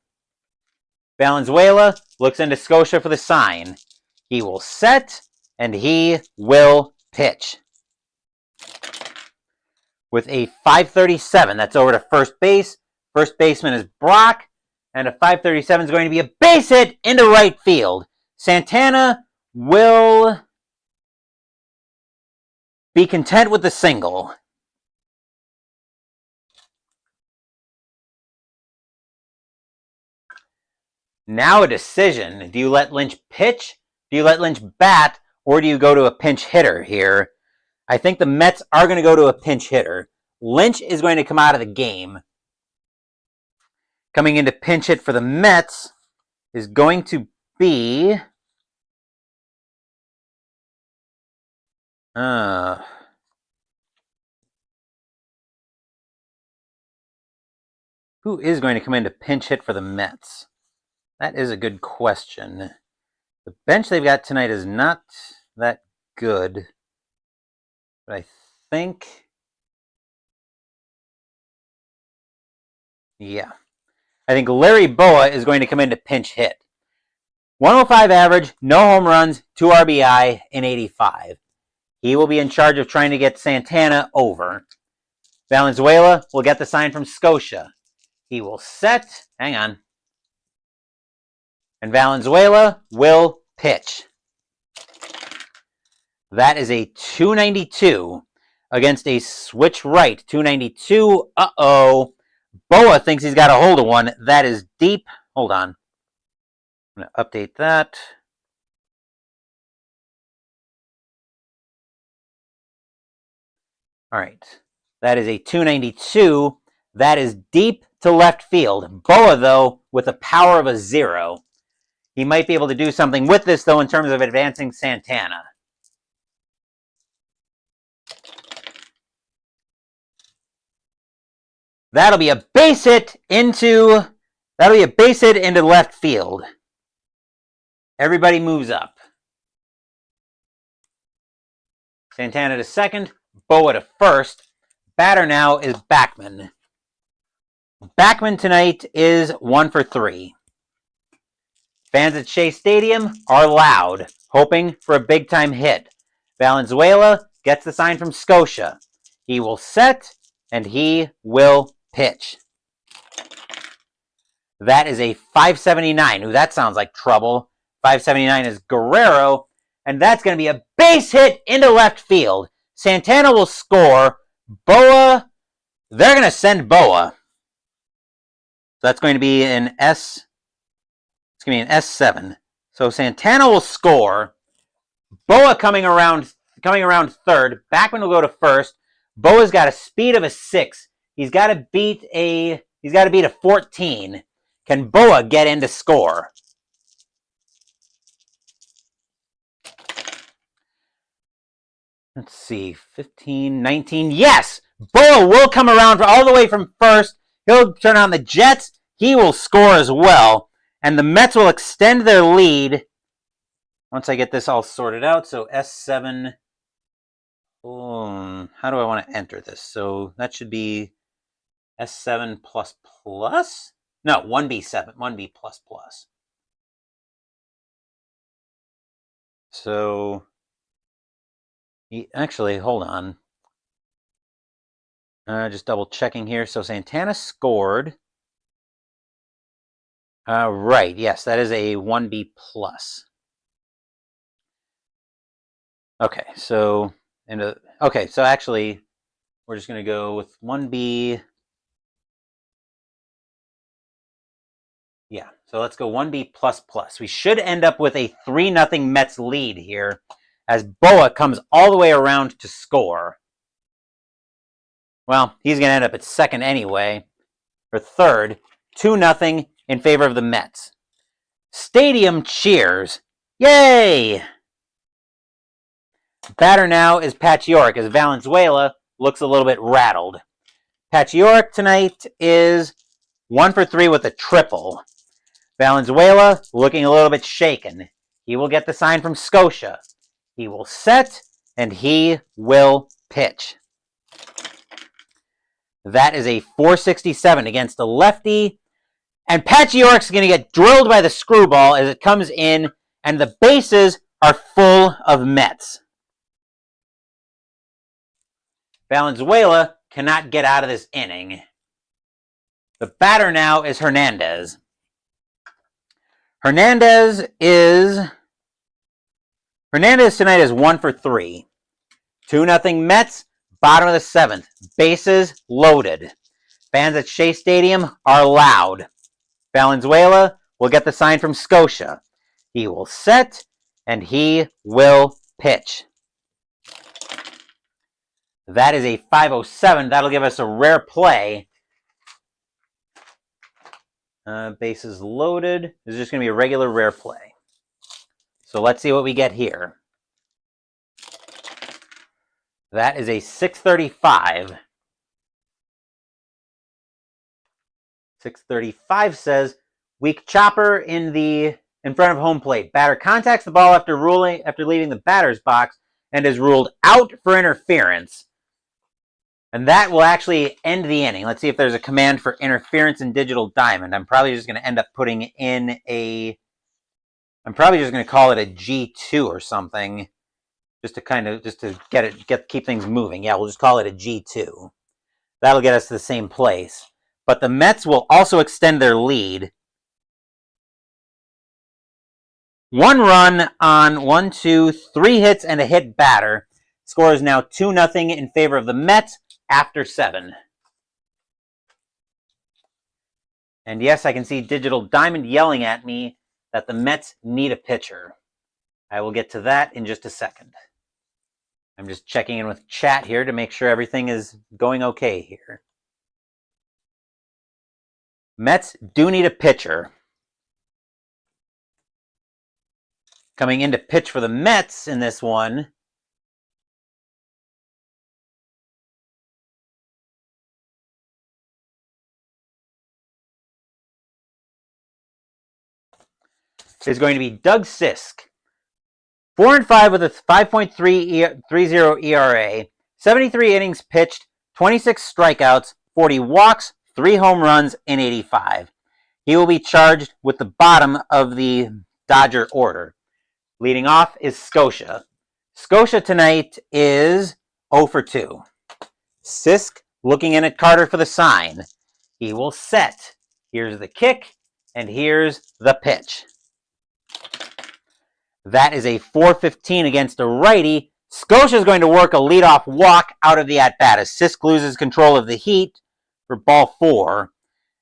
A: Valenzuela looks into Scotia for the sign. He will set, and he will pitch. With a 537, that's over to first base. First baseman is Brock, and a 537 is going to be a base hit into right field. Santana will be content with the single. Now a decision. Do you let Lynch pitch? Do you let Lynch bat? Or do you go to a pinch hitter here? I think the Mets are going to go to a pinch hitter. Lynch is going to come out of the game. Coming in to pinch hit for the Mets is going to be... who is going to come in to pinch hit for the Mets? That is a good question. The bench they've got tonight is not that good. But I think... yeah. I think Larry Boa is going to come in to pinch hit. 105 average, no home runs, 2 RBI in 85. He will be in charge of trying to get Santana over. Valenzuela will get the sign from Scotia. He will set. Hang on. And Valenzuela will pitch. That is a 292 against a switch right. 292. Uh-oh. Boa thinks he's got a hold of one. That is deep. Hold on. I'm going to update that. All right. That is a 292. That is deep to left field. Boa, though, with a power of a 0. He might be able to do something with this, though, in terms of advancing Santana. That'll be a base hit into left field. Everybody moves up. Santana to second, Boa to first. Batter now is Backman. Backman tonight is 1 for 3. Fans at Shea Stadium are loud, hoping for a big-time hit. Valenzuela gets the sign from Scotia. He will set, and he will pitch. That is a 579. Ooh, that sounds like trouble. 579 is Guerrero, and that's going to be a base hit into left field. Santana will score. Boa, they're going to send Boa. That's going to be an S. It's going to be an S7. So Santana will score. Boa coming around third. Backman will go to first. Boa's got a speed of a 6. He's got to beat a 14. Can Boa get in to score? Let's see, 15, 19. Yes! Boa will come around all the way from first. He'll turn on the Jets. He will score as well. And the Mets will extend their lead once I get this all sorted out. So S7. How do I want to enter this? So that should be S7 plus plus? No, 1B7, 1B plus plus. So, actually, hold on. Just double checking here. So Santana scored. Right, yes, that is a 1B plus. Okay, so actually, we're just going to go with 1B. Yeah, so let's go 1B plus plus. We should end up with a 3-0 Mets lead here as Boa comes all the way around to score. Well, he's going to end up at second anyway, or third. 2-0 in favor of the Mets. Stadium cheers. Yay! Batter now is Pacioretty as Valenzuela looks a little bit rattled. Pacioretty tonight is 1 for 3 with a triple. Valenzuela looking a little bit shaken. He will get the sign from Scotia. He will set, and he will pitch. That is a 467 against a lefty. And Pachiork's going to get drilled by the screwball as it comes in, and the bases are full of Mets. Valenzuela cannot get out of this inning. The batter now is Hernandez. Hernandez tonight is 1 for 3. 2-0 Mets, bottom of the 7th. Bases loaded. Fans at Shea Stadium are loud. Valenzuela will get the sign from Scotia. He will set, and he will pitch. That is a 507. That'll give us a rare play. Bases loaded. This is just going to be a regular rare play. So let's see what we get here. That is a 635. 635 says, weak chopper in front of home plate. Batter contacts the ball after leaving the batter's box and is ruled out for interference. And that will actually end the inning. Let's see if there's a command for interference in Digital Diamond. I'm probably just going to end up putting in I'm probably just going to call it a G2 or something, just to keep things moving. Yeah, we'll just call it a G2. That'll get us to the same place. But the Mets will also extend their lead. 1 run on 1, 2, 3 hits and a hit batter. Score is now 2-0 in favor of the Mets after 7. And yes, I can see Digital Diamond yelling at me that the Mets need a pitcher. I will get to that in just a second. I'm just checking in with chat here to make sure everything is going okay here. Mets do need a pitcher. Coming in to pitch for the Mets in this one is going to be Doug Sisk. 4-5 with a 5.30 ERA, 73 innings pitched, 26 strikeouts, 40 walks, 3 home runs in 85. He will be charged with the bottom of the Dodger order. Leading off is Scotia. Scotia tonight is 0 for 2. Sisk looking in at Carter for the sign. He will set. Here's the kick, and here's the pitch. That is a 415 against a righty. Scotia is going to work a leadoff walk out of the at-bat as Sisk loses control of the heat for ball 4,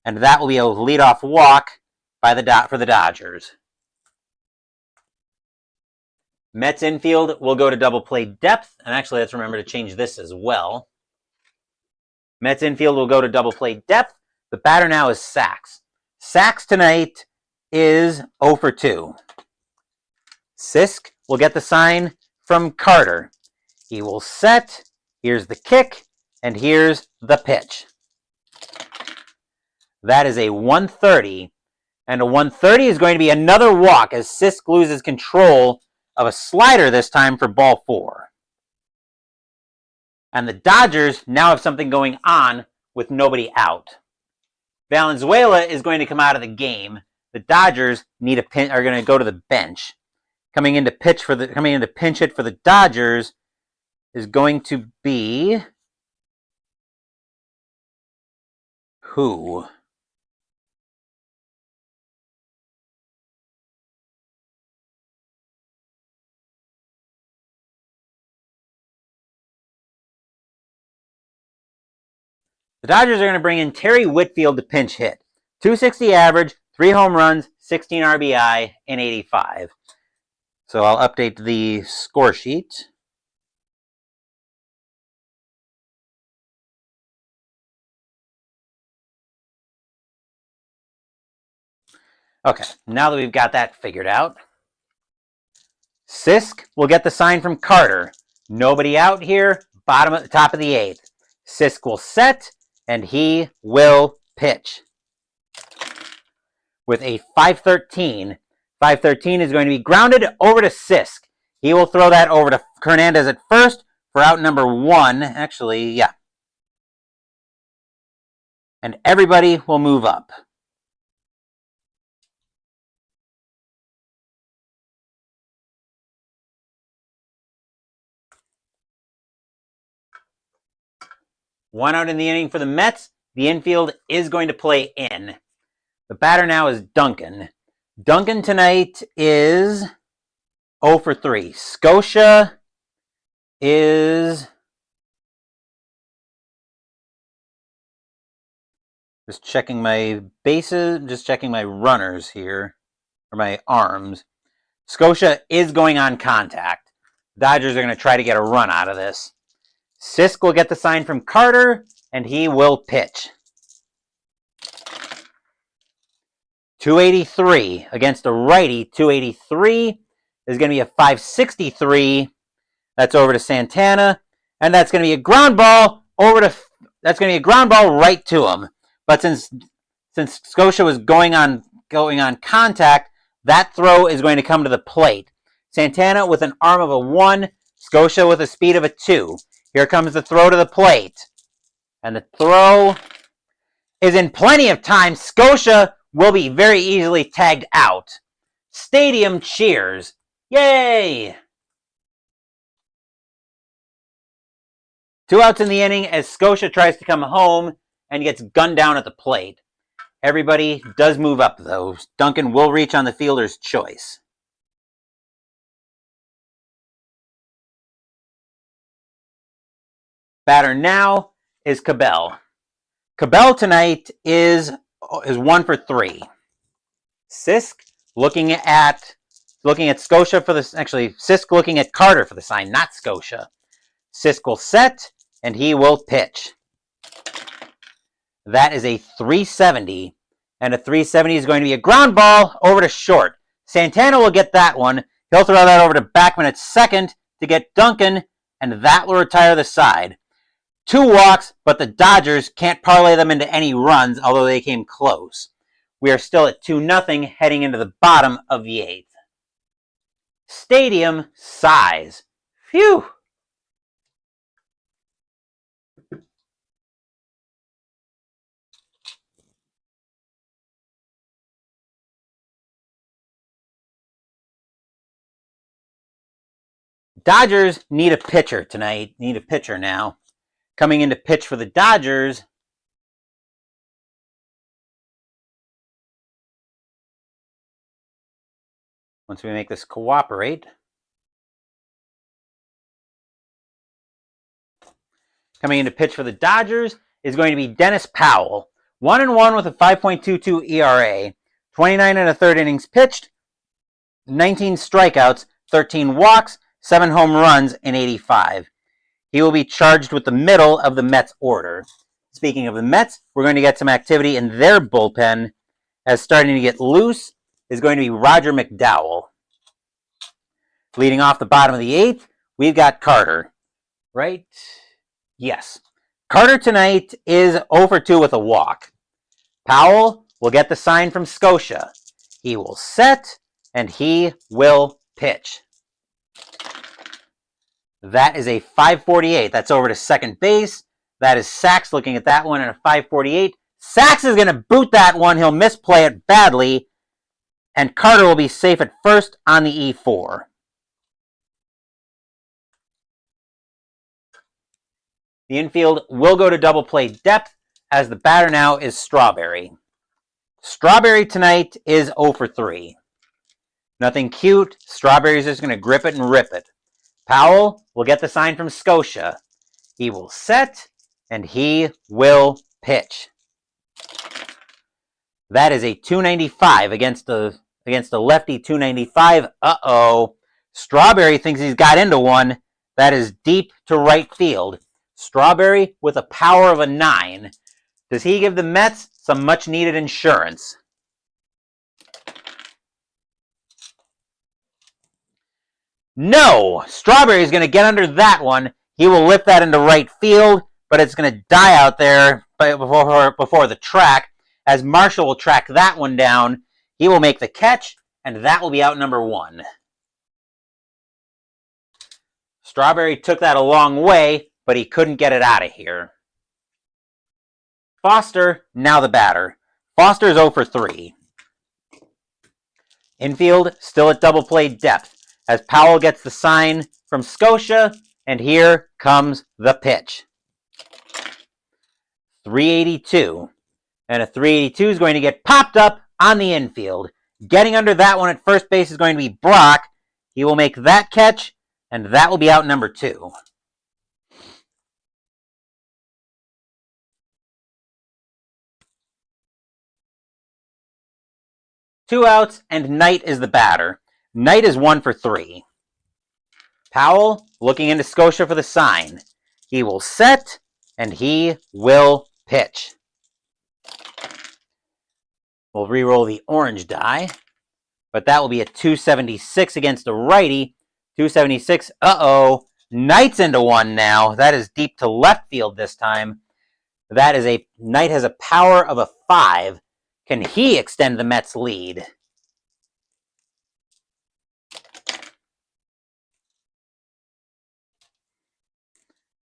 A: and that will be a leadoff walk for the Dodgers. Mets infield will go to double play depth, and actually let's remember to change this as well. Mets infield will go to double play depth. The batter now is Sachs. Sachs tonight is 0 for 2. Sisk will get the sign from Carter. He will set. Here's the kick, and here's the pitch. That is a 130, and a 130 is going to be another walk as Sisk loses control of a slider this time for ball 4. And the Dodgers now have something going on with nobody out. Valenzuela is going to come out of the game. The Dodgers are going to go to the bench. Coming in to pinch hit for the Dodgers is going to be who? The Dodgers are going to bring in Terry Whitfield to pinch hit. 260 average, 3 home runs, 16 RBI in 85. So I'll update the score sheet. Okay, now that we've got that figured out, Sisk will get the sign from Carter. Nobody out here, top of the 8th. Sisk will set, and he will pitch. with a 5-13. 5-13 is going to be grounded over to Sisk. He will throw that over to Hernandez at first for out number 1. Actually, yeah. And everybody will move up. One out in the inning for the Mets. The infield is going to play in. The batter now is Duncan. Duncan tonight is 0 for 3. Scotia is just checking my bases, just checking my runners here, or my arms. Scotia is going on contact. Dodgers are going to try to get a run out of this. Sisk will get the sign from Carter, and he will pitch. 283 against a righty. 283 is going to be a 563. That's over to Santana, and that's going to be a ground ball right to him. But since Scotia was going on contact, that throw is going to come to the plate. Santana with an arm of a 1, Scotia with a speed of a 2. Here comes the throw to the plate. And the throw is in plenty of time. Scotia will be very easily tagged out. Stadium cheers. Yay! 2 outs in the inning as Scotia tries to come home and gets gunned down at the plate. Everybody does move up, though. Duncan will reach on the fielder's choice. Batter now is Cabell. Cabell tonight is 1 for 3. Sisk looking at Scotia for this. Actually, Sisk looking at Carter for the sign, not Scotia. Sisk will set, and he will pitch. That is a 370, and a 370 is going to be a ground ball over to short. Santana will get that one. He'll throw that over to Backman at second to get Duncan, and that will retire the side. 2 walks, but the Dodgers can't parlay them into any runs, although they came close. We are still at 2-0 heading into the bottom of the 8th. Stadium size. Phew! Dodgers need a pitcher tonight. Need a pitcher now. Coming in to pitch for the Dodgers once we make this cooperate. Coming in to pitch for the Dodgers is going to be Dennis Powell. 1-1 with a 5.22 ERA. 29 1/3 innings pitched. 19 strikeouts, 13 walks, 7 home runs in 85. He will be charged with the middle of the Mets order. Speaking of the Mets, we're going to get some activity in their bullpen, as starting to get loose is going to be Roger McDowell. Leading off the bottom of the 8th, we've got Carter. Right? Yes. Carter tonight is 0 for 2 with a walk. Powell will get the sign from Scotia. He will set, and he will pitch. That is a 548. That's over to second base. That is Sachs looking at that one, and a 548. Sachs is going to boot that one. He'll misplay it badly, and Carter will be safe at first on the E4. The infield will go to double play depth, as the batter now is Strawberry. Strawberry tonight is 0 for 3. Nothing cute. Strawberry's just going to grip it and rip it. Powell will get the sign from Scotia. He will set, and he will pitch. That is a 295 against the lefty 295. Uh-oh. Strawberry thinks he's got into one. That is deep to right field. Strawberry with a power of a 9. Does he give the Mets some much-needed insurance? No! Strawberry is going to get under that one. He will lift that into right field, but it's going to die out there before the track, as Marshall will track that one down. He will make the catch, and that will be out number 1. Strawberry took that a long way, but he couldn't get it out of here. Foster, now the batter. Foster's 0 for 3. Infield, still at double play depth, as Powell gets the sign from Scotia, and here comes the pitch. 382. And a 382 is going to get popped up on the infield. Getting under that one at first base is going to be Brock. He will make that catch, and that will be out number 2. Two outs, and Knight is the batter. Knight is 1 for 3. Powell looking into Scotia for the sign. He will set, and he will pitch. We'll re-roll the orange die, but that will be a 276 against a righty. 276, Knight's into one now. That is deep to left field this time. Knight has a power of a 5. Can he extend the Mets' lead?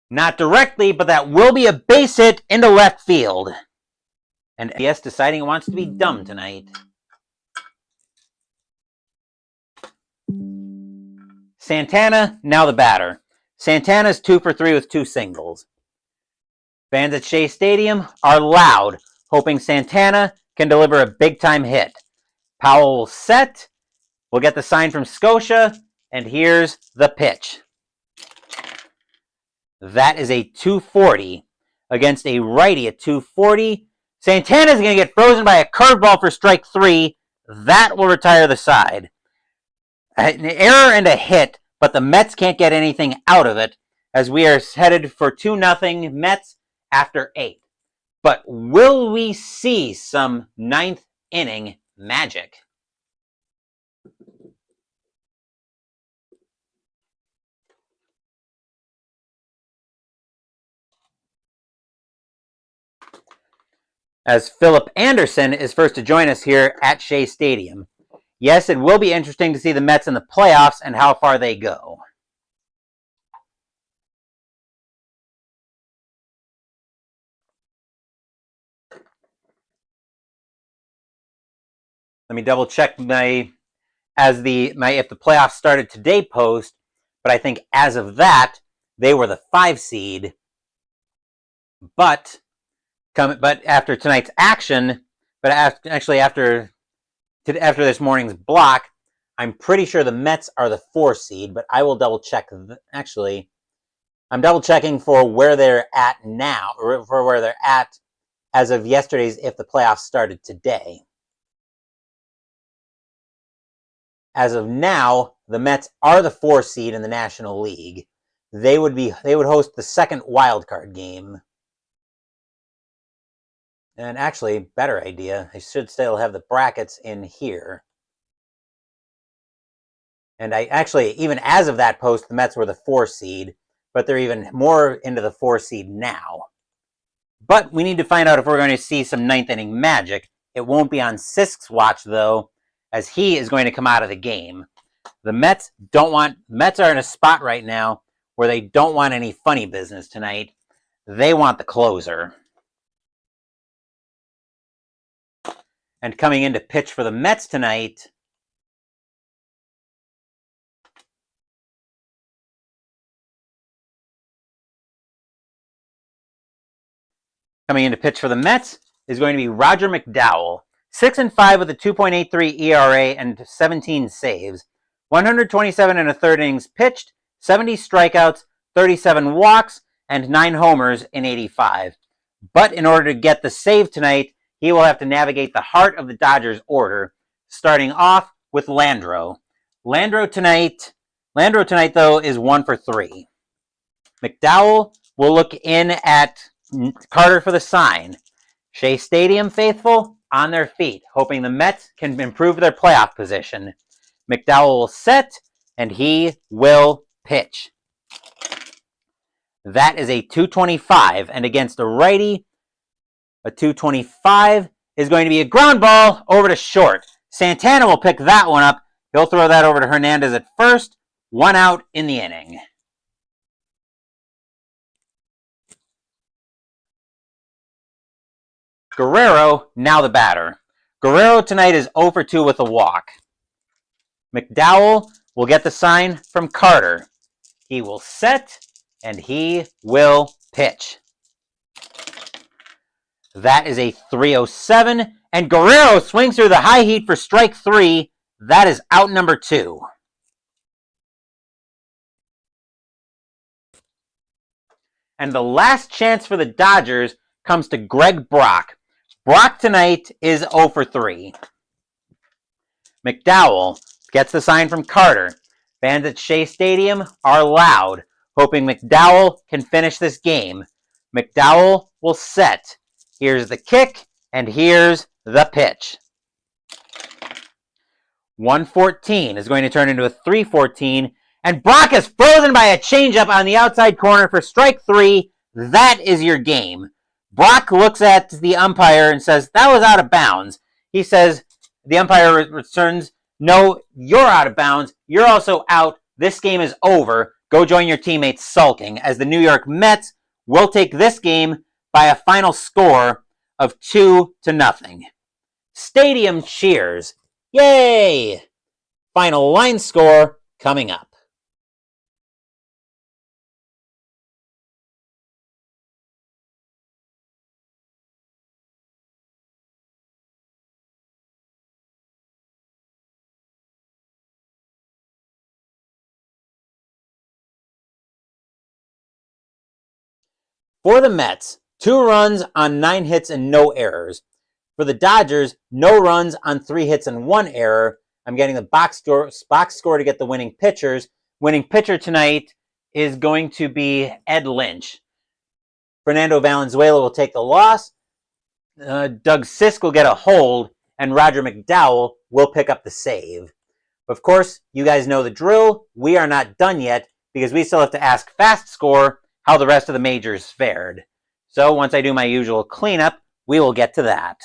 A: Not directly, but that will be a base hit into left field. And yes, deciding it wants to be dumb tonight. Santana, now the batter. Santana's 2 for 3 with 2 singles. Fans at Shea Stadium are loud, hoping Santana can deliver a big-time hit. Powell will set. We'll get the sign from Scotia, and here's the pitch. That is a 240 against a righty at 240. Santana's going to get frozen by a curveball for strike 3. That will retire the side. An error and a hit, but the Mets can't get anything out of it, as we are headed for 2-0 Mets after 8. But will we see some 9th inning magic? As Philip Anderson is first to join us here at Shea Stadium. Yes, it will be interesting to see the Mets in the playoffs and how far they go. Let me double check if the playoffs started today post, but I think as of that, they were the 5 seed. But after tonight's action, after this morning's block, I'm pretty sure the Mets are the 4 seed, but I will double check. Actually, I'm double checking for where they're at now, or for where they're at as of yesterday's if the playoffs started today. As of now, the Mets are the 4 seed in the National League. They would host the second wild card game. And actually, better idea, I should still have the brackets in here. And even as of that post, the Mets were the 4 seed, but they're even more into the 4 seed now. But we need to find out if we're going to see some 9th inning magic. It won't be on Sisk's watch, though, as he is going to come out of the game. The Mets are in a spot right now where they don't want any funny business tonight. They want the closer. And coming in to pitch for the Mets tonight, is going to be Roger McDowell. 6-5 with a 2.83 ERA and 17 saves. 127 1/3 innings pitched, 70 strikeouts, 37 walks, and 9 homers in 85. But in order to get the save tonight, he will have to navigate the heart of the Dodgers order, starting off with Landreau. Landreau tonight, though, is 1 for 3. McDowell will look in at Carter for the sign. Shea Stadium faithful on their feet, hoping the Mets can improve their playoff position. McDowell will set, and he will pitch. That is a 225, and against a righty, a 225 is going to be a ground ball over to short. Santana will pick that one up. He'll throw that over to Hernandez at first. 1 out in the inning. Guerrero, now the batter. Guerrero tonight is 0 for 2 with a walk. McDowell will get the sign from Carter. He will set, and he will pitch. That is a 3-0-7, and Guerrero swings through the high heat for strike 3. That is out number 2. And the last chance for the Dodgers comes to Greg Brock. Brock tonight is 0 for 3. McDowell gets the sign from Carter. Fans at Shea Stadium are loud, hoping McDowell can finish this game. McDowell will set. Here's the kick, and here's the pitch. 1-14 is going to turn into a 3-14, and Brock is frozen by a changeup on the outside corner for strike 3. That is your game. Brock looks at the umpire and says, that was out of bounds. He says, the umpire returns, no, you're out of bounds. You're also out. This game is over. Go join your teammates sulking, as the New York Mets will take this game by a final score of 2-0. Stadium cheers. Yay! Final line score coming up. For the Mets, 2 runs on 9 hits and no errors. For the Dodgers, no runs on 3 hits and 1 error. I'm getting the box score to get the winning pitchers. Winning pitcher tonight is going to be Ed Lynch. Fernando Valenzuela will take the loss. Doug Sisk will get a hold, and Roger McDowell will pick up the save. Of course, you guys know the drill. We are not done yet because we still have to ask Fast Score how the rest of the majors fared. So once I do my usual cleanup, we will get to that.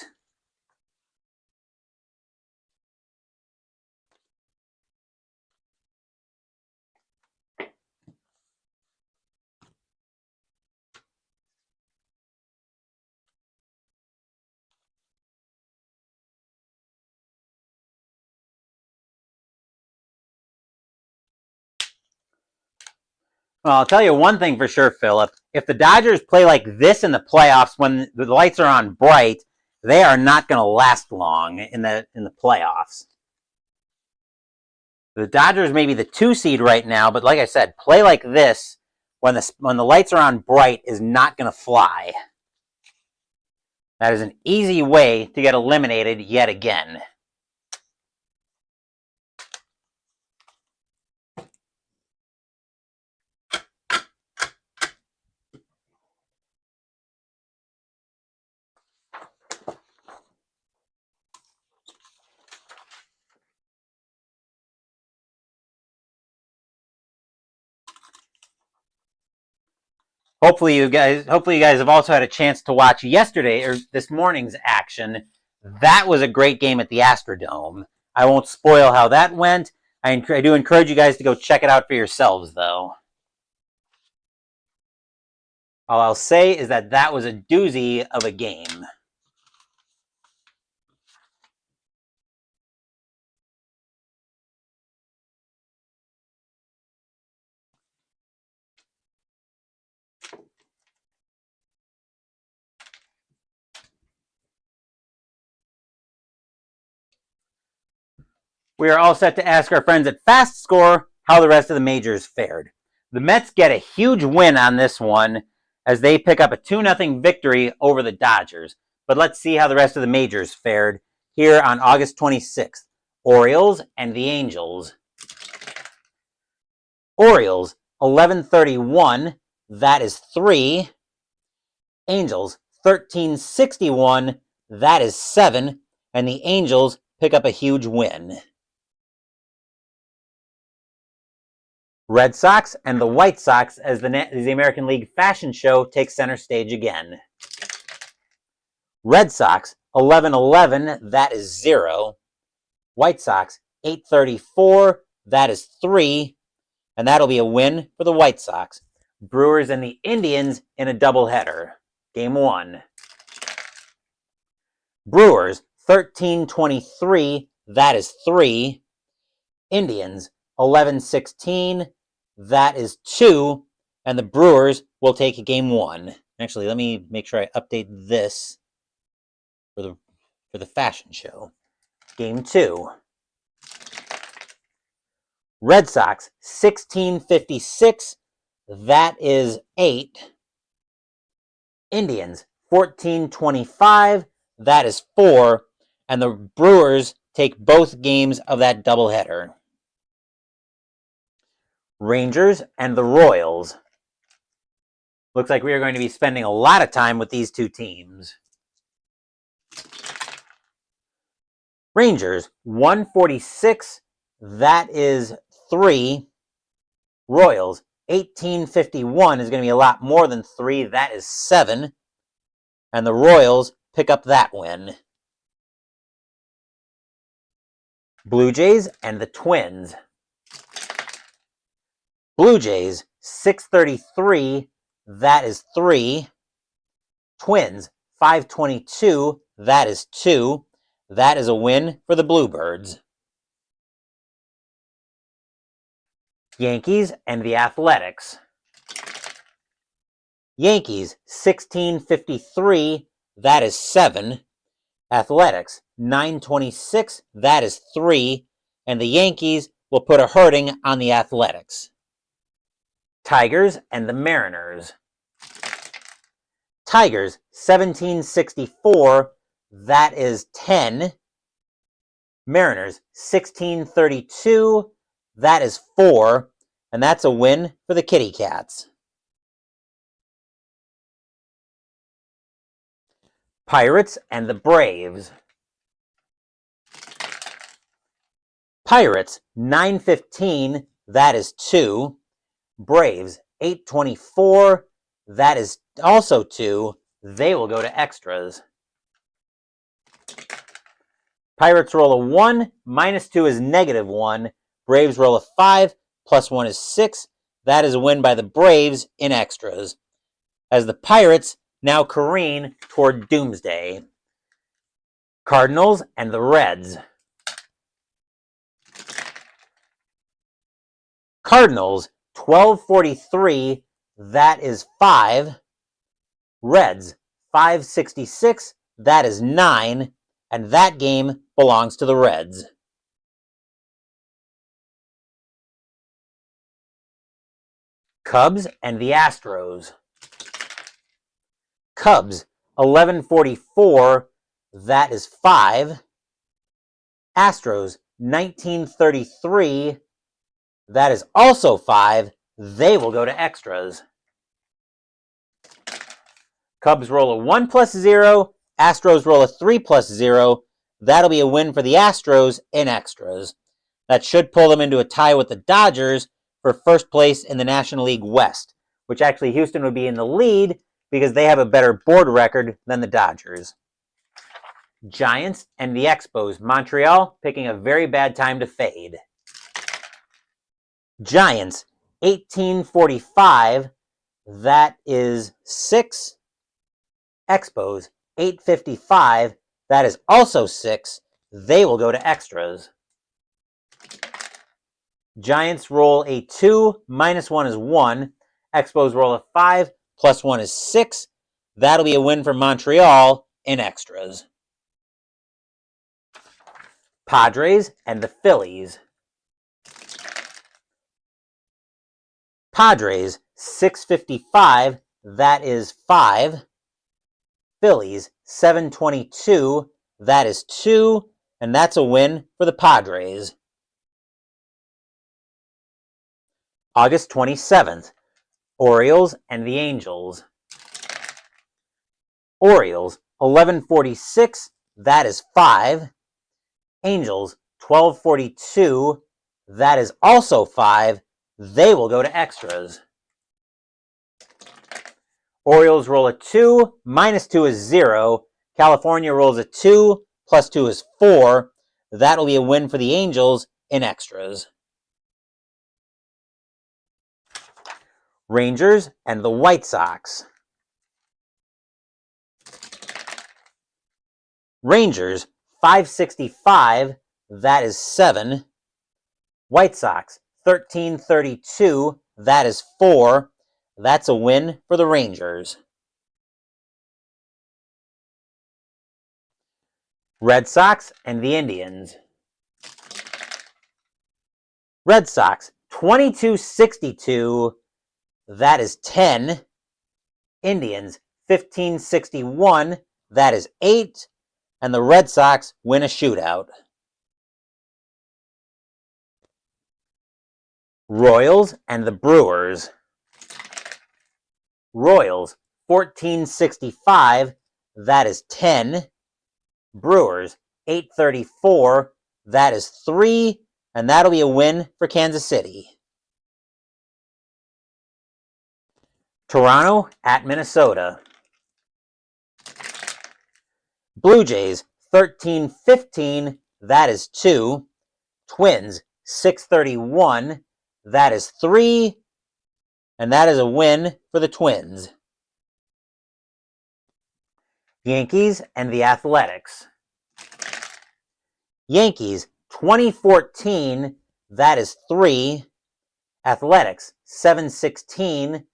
A: Well, I'll tell you one thing for sure, Philip. If the Dodgers play like this in the playoffs when the lights are on bright, they are not going to last long in the playoffs. The Dodgers may be the 2 seed right now, but like I said, play like this when the lights are on bright is not going to fly. That is an easy way to get eliminated yet again. Hopefully you guys have also had a chance to watch yesterday or this morning's action. That was a great game at the Astrodome. I won't spoil how that went. I do encourage you guys to go check it out for yourselves, though. All I'll say is that was a doozy of a game. We are all set to ask our friends at Fast Score how the rest of the majors fared. The Mets get a huge win on this one as they pick up a 2-0 victory over the Dodgers. But let's see how the rest of the majors fared here on August 26th. Orioles and the Angels. Orioles, 1131. That is 3. Angels, 1361. That is 7. And the Angels pick up a huge win. Red Sox and the White Sox as the American League fashion show takes center stage again. Red Sox, 11-11, that is 0. White Sox, 834. That is 3. And that'll be a win for the White Sox. Brewers and the Indians in a doubleheader. Game 1. Brewers, 1323. That is 3. Indians, 1116. That is 2. And the Brewers will take game 1. Actually, let me make sure I update this for the fashion show. Game 2. Red Sox, 1656. That is 8. Indians, 1425. That is 4. And the Brewers take both games of that doubleheader. Rangers and the Royals. Looks like we are going to be spending a lot of time with these two teams. Rangers, 146. That is 3. Royals, 1851 is going to be a lot more than 3. That is 7. And the Royals pick up that win. Blue Jays and the Twins. Blue Jays, 633. That is 3. Twins, 522. That is 2. That is a win for the Bluebirds. Yankees and the Athletics. Yankees, 1653. That is 7. Athletics, 926. That is 3. And the Yankees will put a hurting on the Athletics. Tigers and the Mariners. Tigers, 1764. That is 10. Mariners, 1632. That is 4. And that's a win for the Kitty Cats. Pirates and the Braves. Pirates, 915. That is 2. Braves, 824. That is also 2. They will go to extras. Pirates roll a 1. -2 is -1. Braves roll a 5. +1 is 6. That is a win by the Braves in extras. As the Pirates now careen toward doomsday. Cardinals and the Reds. Cardinals, 1243. That is 5. Reds, 566. That is 9. And that game belongs to the Reds. Cubs and the Astros. Cubs, 1144. That is 5. Astros, 1933. That is also 5. They will go to extras. Cubs roll a 1 + 0. Astros roll a 3 + 0. That'll be a win for the Astros in extras. That should pull them into a tie with the Dodgers for first place in the National League West, which actually Houston would be in the lead because they have a better board record than the Dodgers. Giants and the Expos. Montreal picking a very bad time to fade. Giants, 1845. That is 6. Expos, 855. That is also 6. They will go to extras. Giants roll a 2. -1 is 1. Expos roll a 5. +1 is 6. That'll be a win for Montreal in extras. Padres and the Phillies. Padres, 655. That is 5. Phillies, 722. That is 2. And that's a win for the Padres. August 27th. Orioles and the Angels. Orioles, 1146. That is 5. Angels, 1242. That is also 5. They will go to extras. Orioles roll a 2. -2 is 0. California rolls a 2. +2 is 4. That'll be a win for the Angels in extras. Rangers and the White Sox. Rangers, 565, that is 7. White Sox, 1332, that is 4. That's a win for the Rangers. Red Sox and the Indians. Red Sox, 2262, that is 10. Indians, 1561, that is 8. And the Red Sox win a shootout. Royals and the Brewers. Royals, 1465, that is 10. Brewers, 834, that is 3. And that'll be a win for Kansas City. Toronto at Minnesota. Blue Jays, 1315, that is 2. Twins, 631, that is 3. And that is a win for the Twins. Yankees and the Athletics. Yankees, 2014, that is 3. Athletics, 716,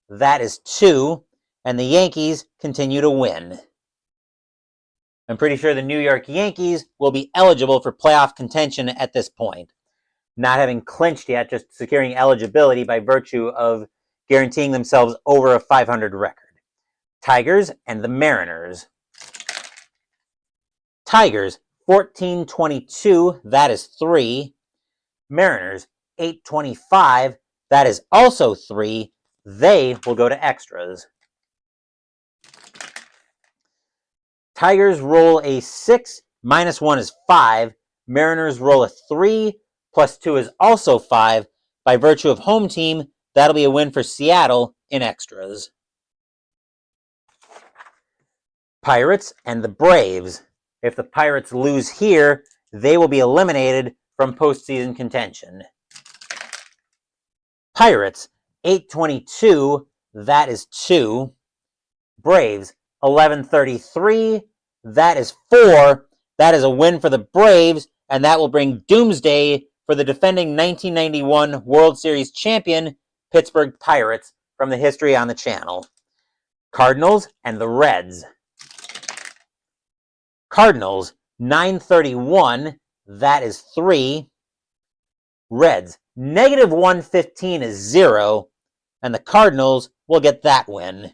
A: that is 2. And the Yankees continue to win. I'm pretty sure the New York Yankees will be eligible for playoff contention at this point. Not having clinched yet, just securing eligibility by virtue of guaranteeing themselves over a 500 record. Tigers and the Mariners. Tigers, 1422, that is 3. Mariners, 825, that is also 3. They will go to extras. Tigers roll a 6, minus 1 is 5. Mariners roll a 3, plus 2 is also 5. By virtue of home team, that'll be a win for Seattle in extras. Pirates and the Braves. If the Pirates lose here, they will be eliminated from postseason contention. Pirates, 822, that is 2. Braves, 1133, that is 4. That is a win for the Braves, and that will bring doomsday for the defending 1991 World Series champion, Pittsburgh Pirates, from the history on the channel. Cardinals and the Reds. Cardinals, 931, that is 3. Reds, negative 115 is 0, and the Cardinals will get that win.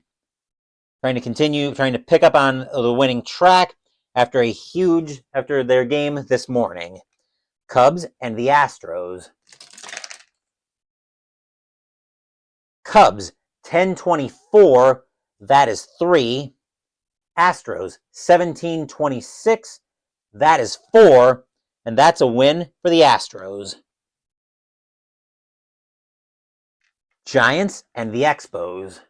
A: Trying to pick up on the winning track after their game this morning. Cubs and the Astros. Cubs, 1024, that is 3. Astros, 1726, that is 4. And that's a win for the Astros. Giants and the Expos.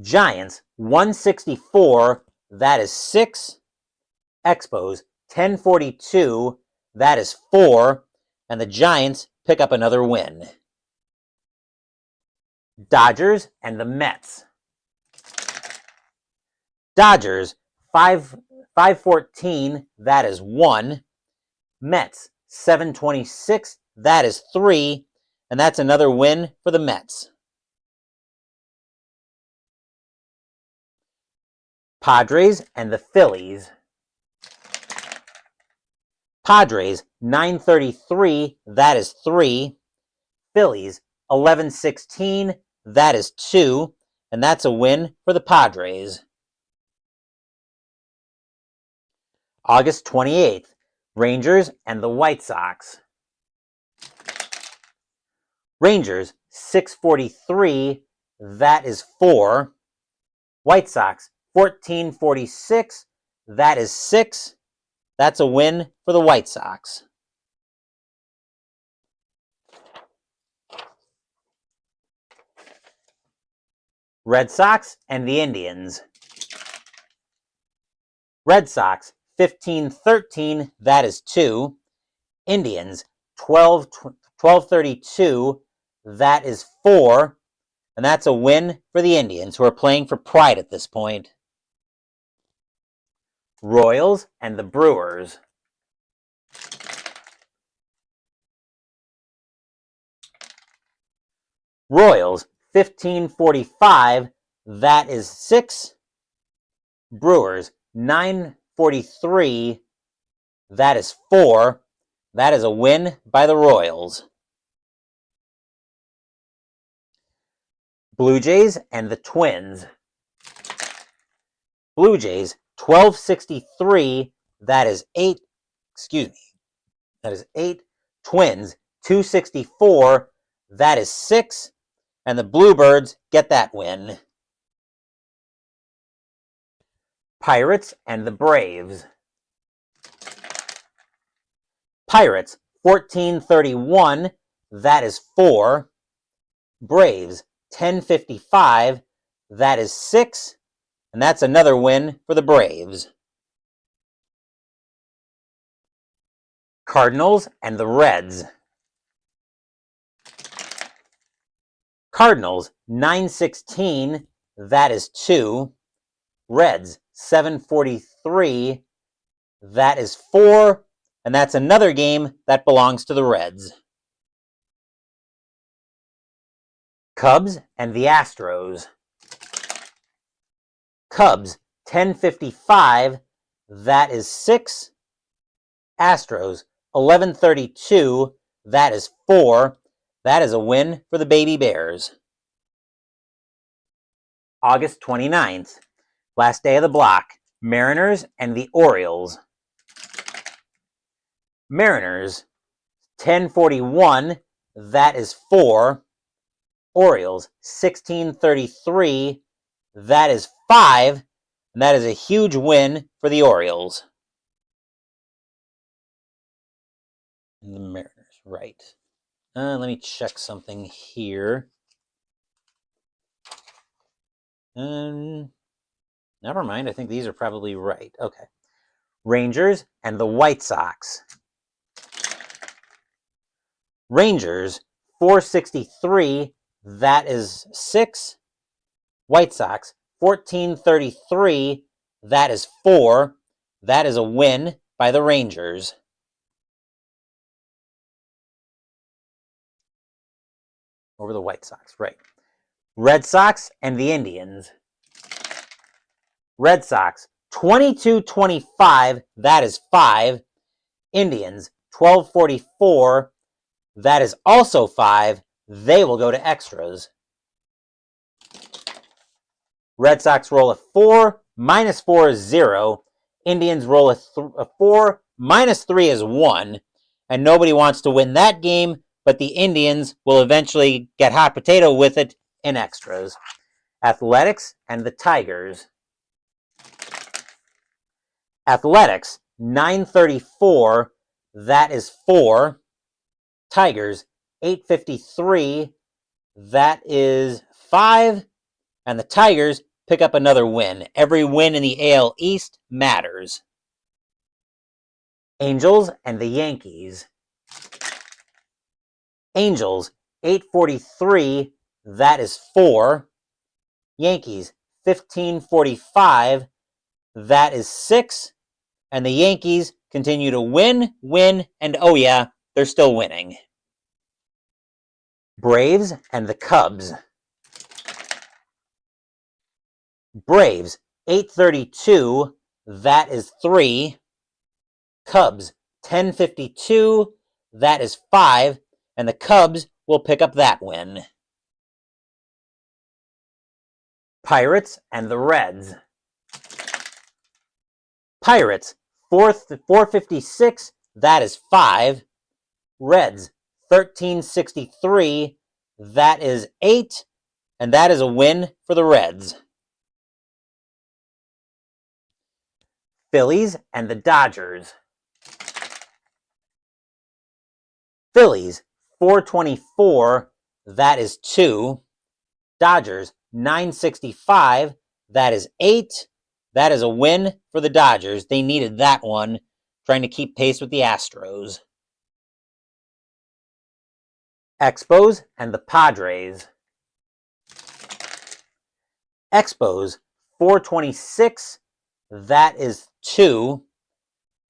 A: Giants, 164, that is 6. Expos, 1042, that is 4. And the Giants pick up another win. Dodgers and the Mets. Dodgers, 514, that is 1. Mets, 726, that is 3. And that's another win for the Mets. Padres and the Phillies. Padres, 933, that is 3. Phillies, 1116, that is 2. And that's a win for the Padres. August 28th, Rangers and the White Sox. Rangers, 643, that is 4. White Sox, 1446, that is 6. That's a win for the White Sox. Red Sox and the Indians. Red Sox 15-13, that is 2. Indians 12-32, that is 4. And that's a win for the Indians, who are playing for pride at this point. Royals and the Brewers. Royals 15-45, that is 6. Brewers 9-43, that is 4. That is a win by the Royals. Blue Jays and the Twins. Blue Jays 12-63, that is 8. That is 8. Twins 264, that is 6. And the Bluebirds get that win. Pirates and the Braves. Pirates 14-31, that is 4. Braves 10-55, that is 6. And that's another win for the Braves. Cardinals and the Reds. Cardinals 9-16, that is 2. Reds 7-43, that is 4. And that's another game that belongs to the Reds. Cubs and the Astros. Cubs 10-55, that is 6. Astros 11-32, that is 4. That is a win for the Baby Bears. August 29th, last day of the block. Mariners and the Orioles. Mariners 10-41, that is 4. Orioles 16-33, that is 5. And that is a huge win for the Orioles. And the Mariners, right. Let me check something here. Never mind, I think these are probably right. Okay. Rangers and the White Sox. Rangers 463, that is 6. White Sox 14-33, that is 4. That is a win by the Rangers. Over the White Sox, right. Red Sox and the Indians. Red Sox 22-25, that is 5. Indians 12-44, that is also 5. They will go to extras. Red Sox roll a 4, -4 is 0. Indians roll a 4, -3 is 1. And nobody wants to win that game, but the Indians will eventually get hot potato with it in extras. Athletics and the Tigers. Athletics 9-34, that is 4. Tigers 8-53, that is 5. And the Tigers pick up another win. Every win in the AL East matters. Angels and the Yankees. Angels 8-43, that is 4. Yankees 15-45, that is 6. And the Yankees continue to win, and oh yeah, they're still winning. Braves and the Cubs. Braves 8-32, that is 3. Cubs 10-52, that is 5. And the Cubs will pick up that win. Pirates and the Reds. Pirates 456, that is 5. Reds 1363, that is 8. And that is a win for the Reds. Phillies and the Dodgers. Phillies 424, that is 2. Dodgers 965, that is 8. That is a win for the Dodgers. They needed that one, trying to keep pace with the Astros. Expos and the Padres. Expos, 426. That is 2.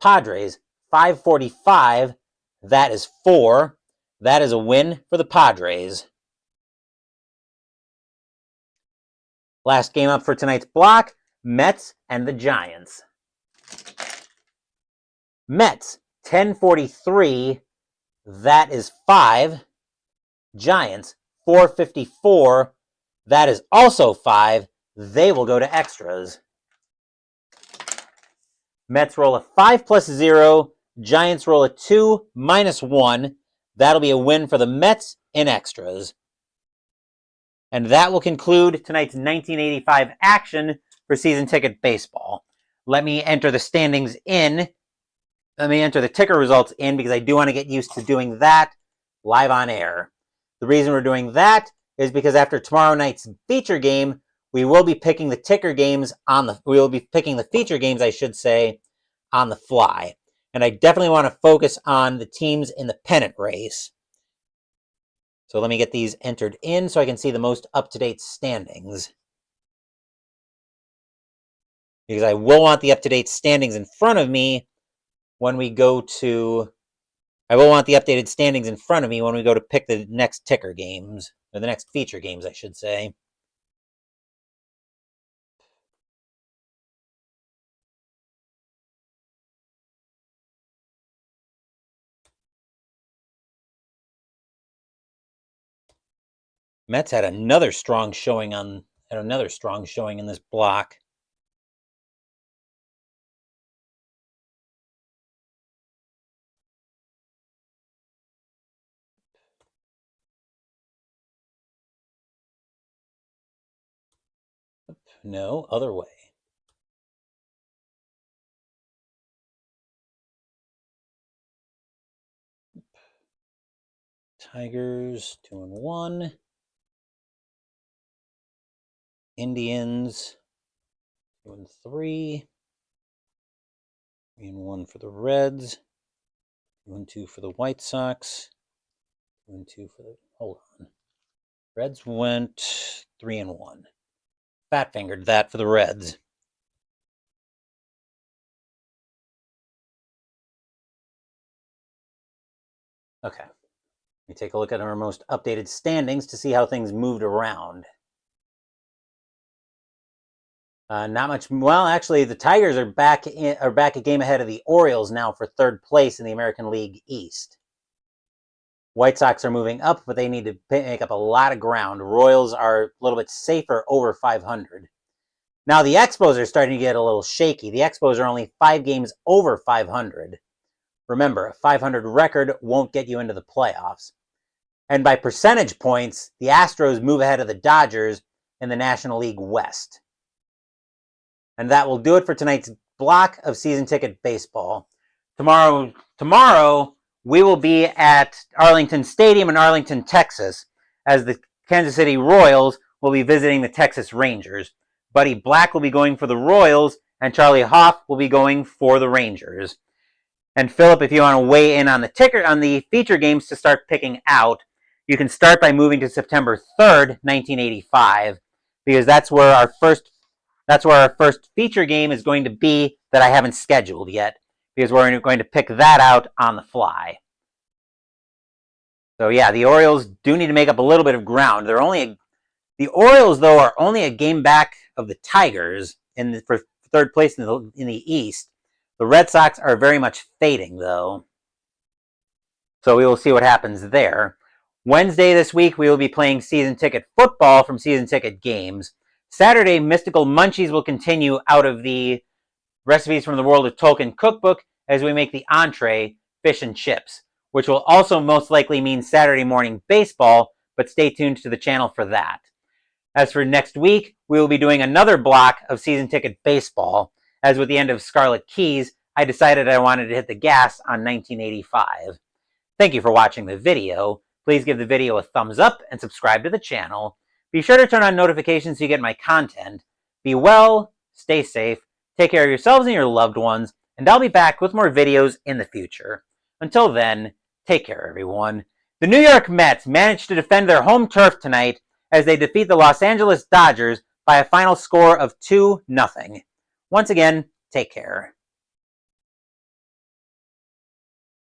A: Padres, 545. That is 4. That is a win for the Padres. Last game up for tonight's block, Mets and the Giants. Mets, 1043. That is 5. Giants, 454. That is also 5. They will go to extras. Mets roll a 5 plus 0. Giants roll a 2 minus 1. That'll be a win for the Mets in extras. And that will conclude tonight's 1985 action for season ticket baseball. Let me enter the standings in. Let me enter the ticker results in because I do want to get used to doing that live on air. The reason we're doing that is because after tomorrow night's feature game, we will be picking the ticker games we will be picking the feature games, I should say, on the fly. And I definitely want to focus on the teams in the pennant race. So let me get these entered in so I can see the most up-to-date standings. Because I will want the up-to-date standings in front of me when we go to... I will want the updated standings in front of me when we go to pick the next ticker games. Or the next feature games, I should say. Mets had another strong showing in this block. No, other way. Tigers 2-1. Indians 2-3. 3-1 for the Reds. 2-2 for the White Sox. 2-2 for the... Hold on. Reds went 3-1. Fat fingered that for the Reds. Okay. Let me take a look at our most updated standings to see how things moved around. Not much. Well, actually, the Tigers are back a game ahead of the Orioles now for third place in the American League East. White Sox are moving up, but they need to make up a lot of ground. Royals are a little bit safer, over 500. Now the Expos are starting to get a little shaky. The Expos are only 5 games over 500. Remember, a 500 record won't get you into the playoffs. And by percentage points, the Astros move ahead of the Dodgers in the National League West. And that will do it for tonight's block of season ticket baseball. Tomorrow we will be at Arlington Stadium in Arlington, Texas, as the Kansas City Royals will be visiting the Texas Rangers. Buddy Black will be going for the Royals, and Charlie Hoff will be going for the Rangers. And Philip, if you want to weigh in on the feature games to start picking out, you can start by moving to September 3rd, 1985, because that's where our first feature game is going to be that I haven't scheduled yet, because we're going to pick that out on the fly. So yeah, the Orioles do need to make up a little bit of ground. The Orioles, though, are only a game back of the Tigers for third place in the East. The Red Sox are very much fading, though. So we will see what happens there. Wednesday this week, we will be playing season ticket football from season ticket games. Saturday, Mystical Munchies will continue out of the Recipes from the World of Tolkien cookbook as we make the entree, fish and chips, which will also most likely mean Saturday morning baseball, but stay tuned to the channel for that. As for next week, we will be doing another block of season ticket baseball. As with the end of Scarlet Keys, I decided I wanted to hit the gas on 1985. Thank you for watching the video. Please give the video a thumbs up and subscribe to the channel. Be sure to turn on notifications so you get my content. Be well, stay safe, Take care of yourselves and your loved ones, and I'll be back with more videos in the future. Until then, take care, everyone. The New York Mets managed to defend their home turf tonight as they defeat the Los Angeles Dodgers by a final score of 2-0. Once again, take care.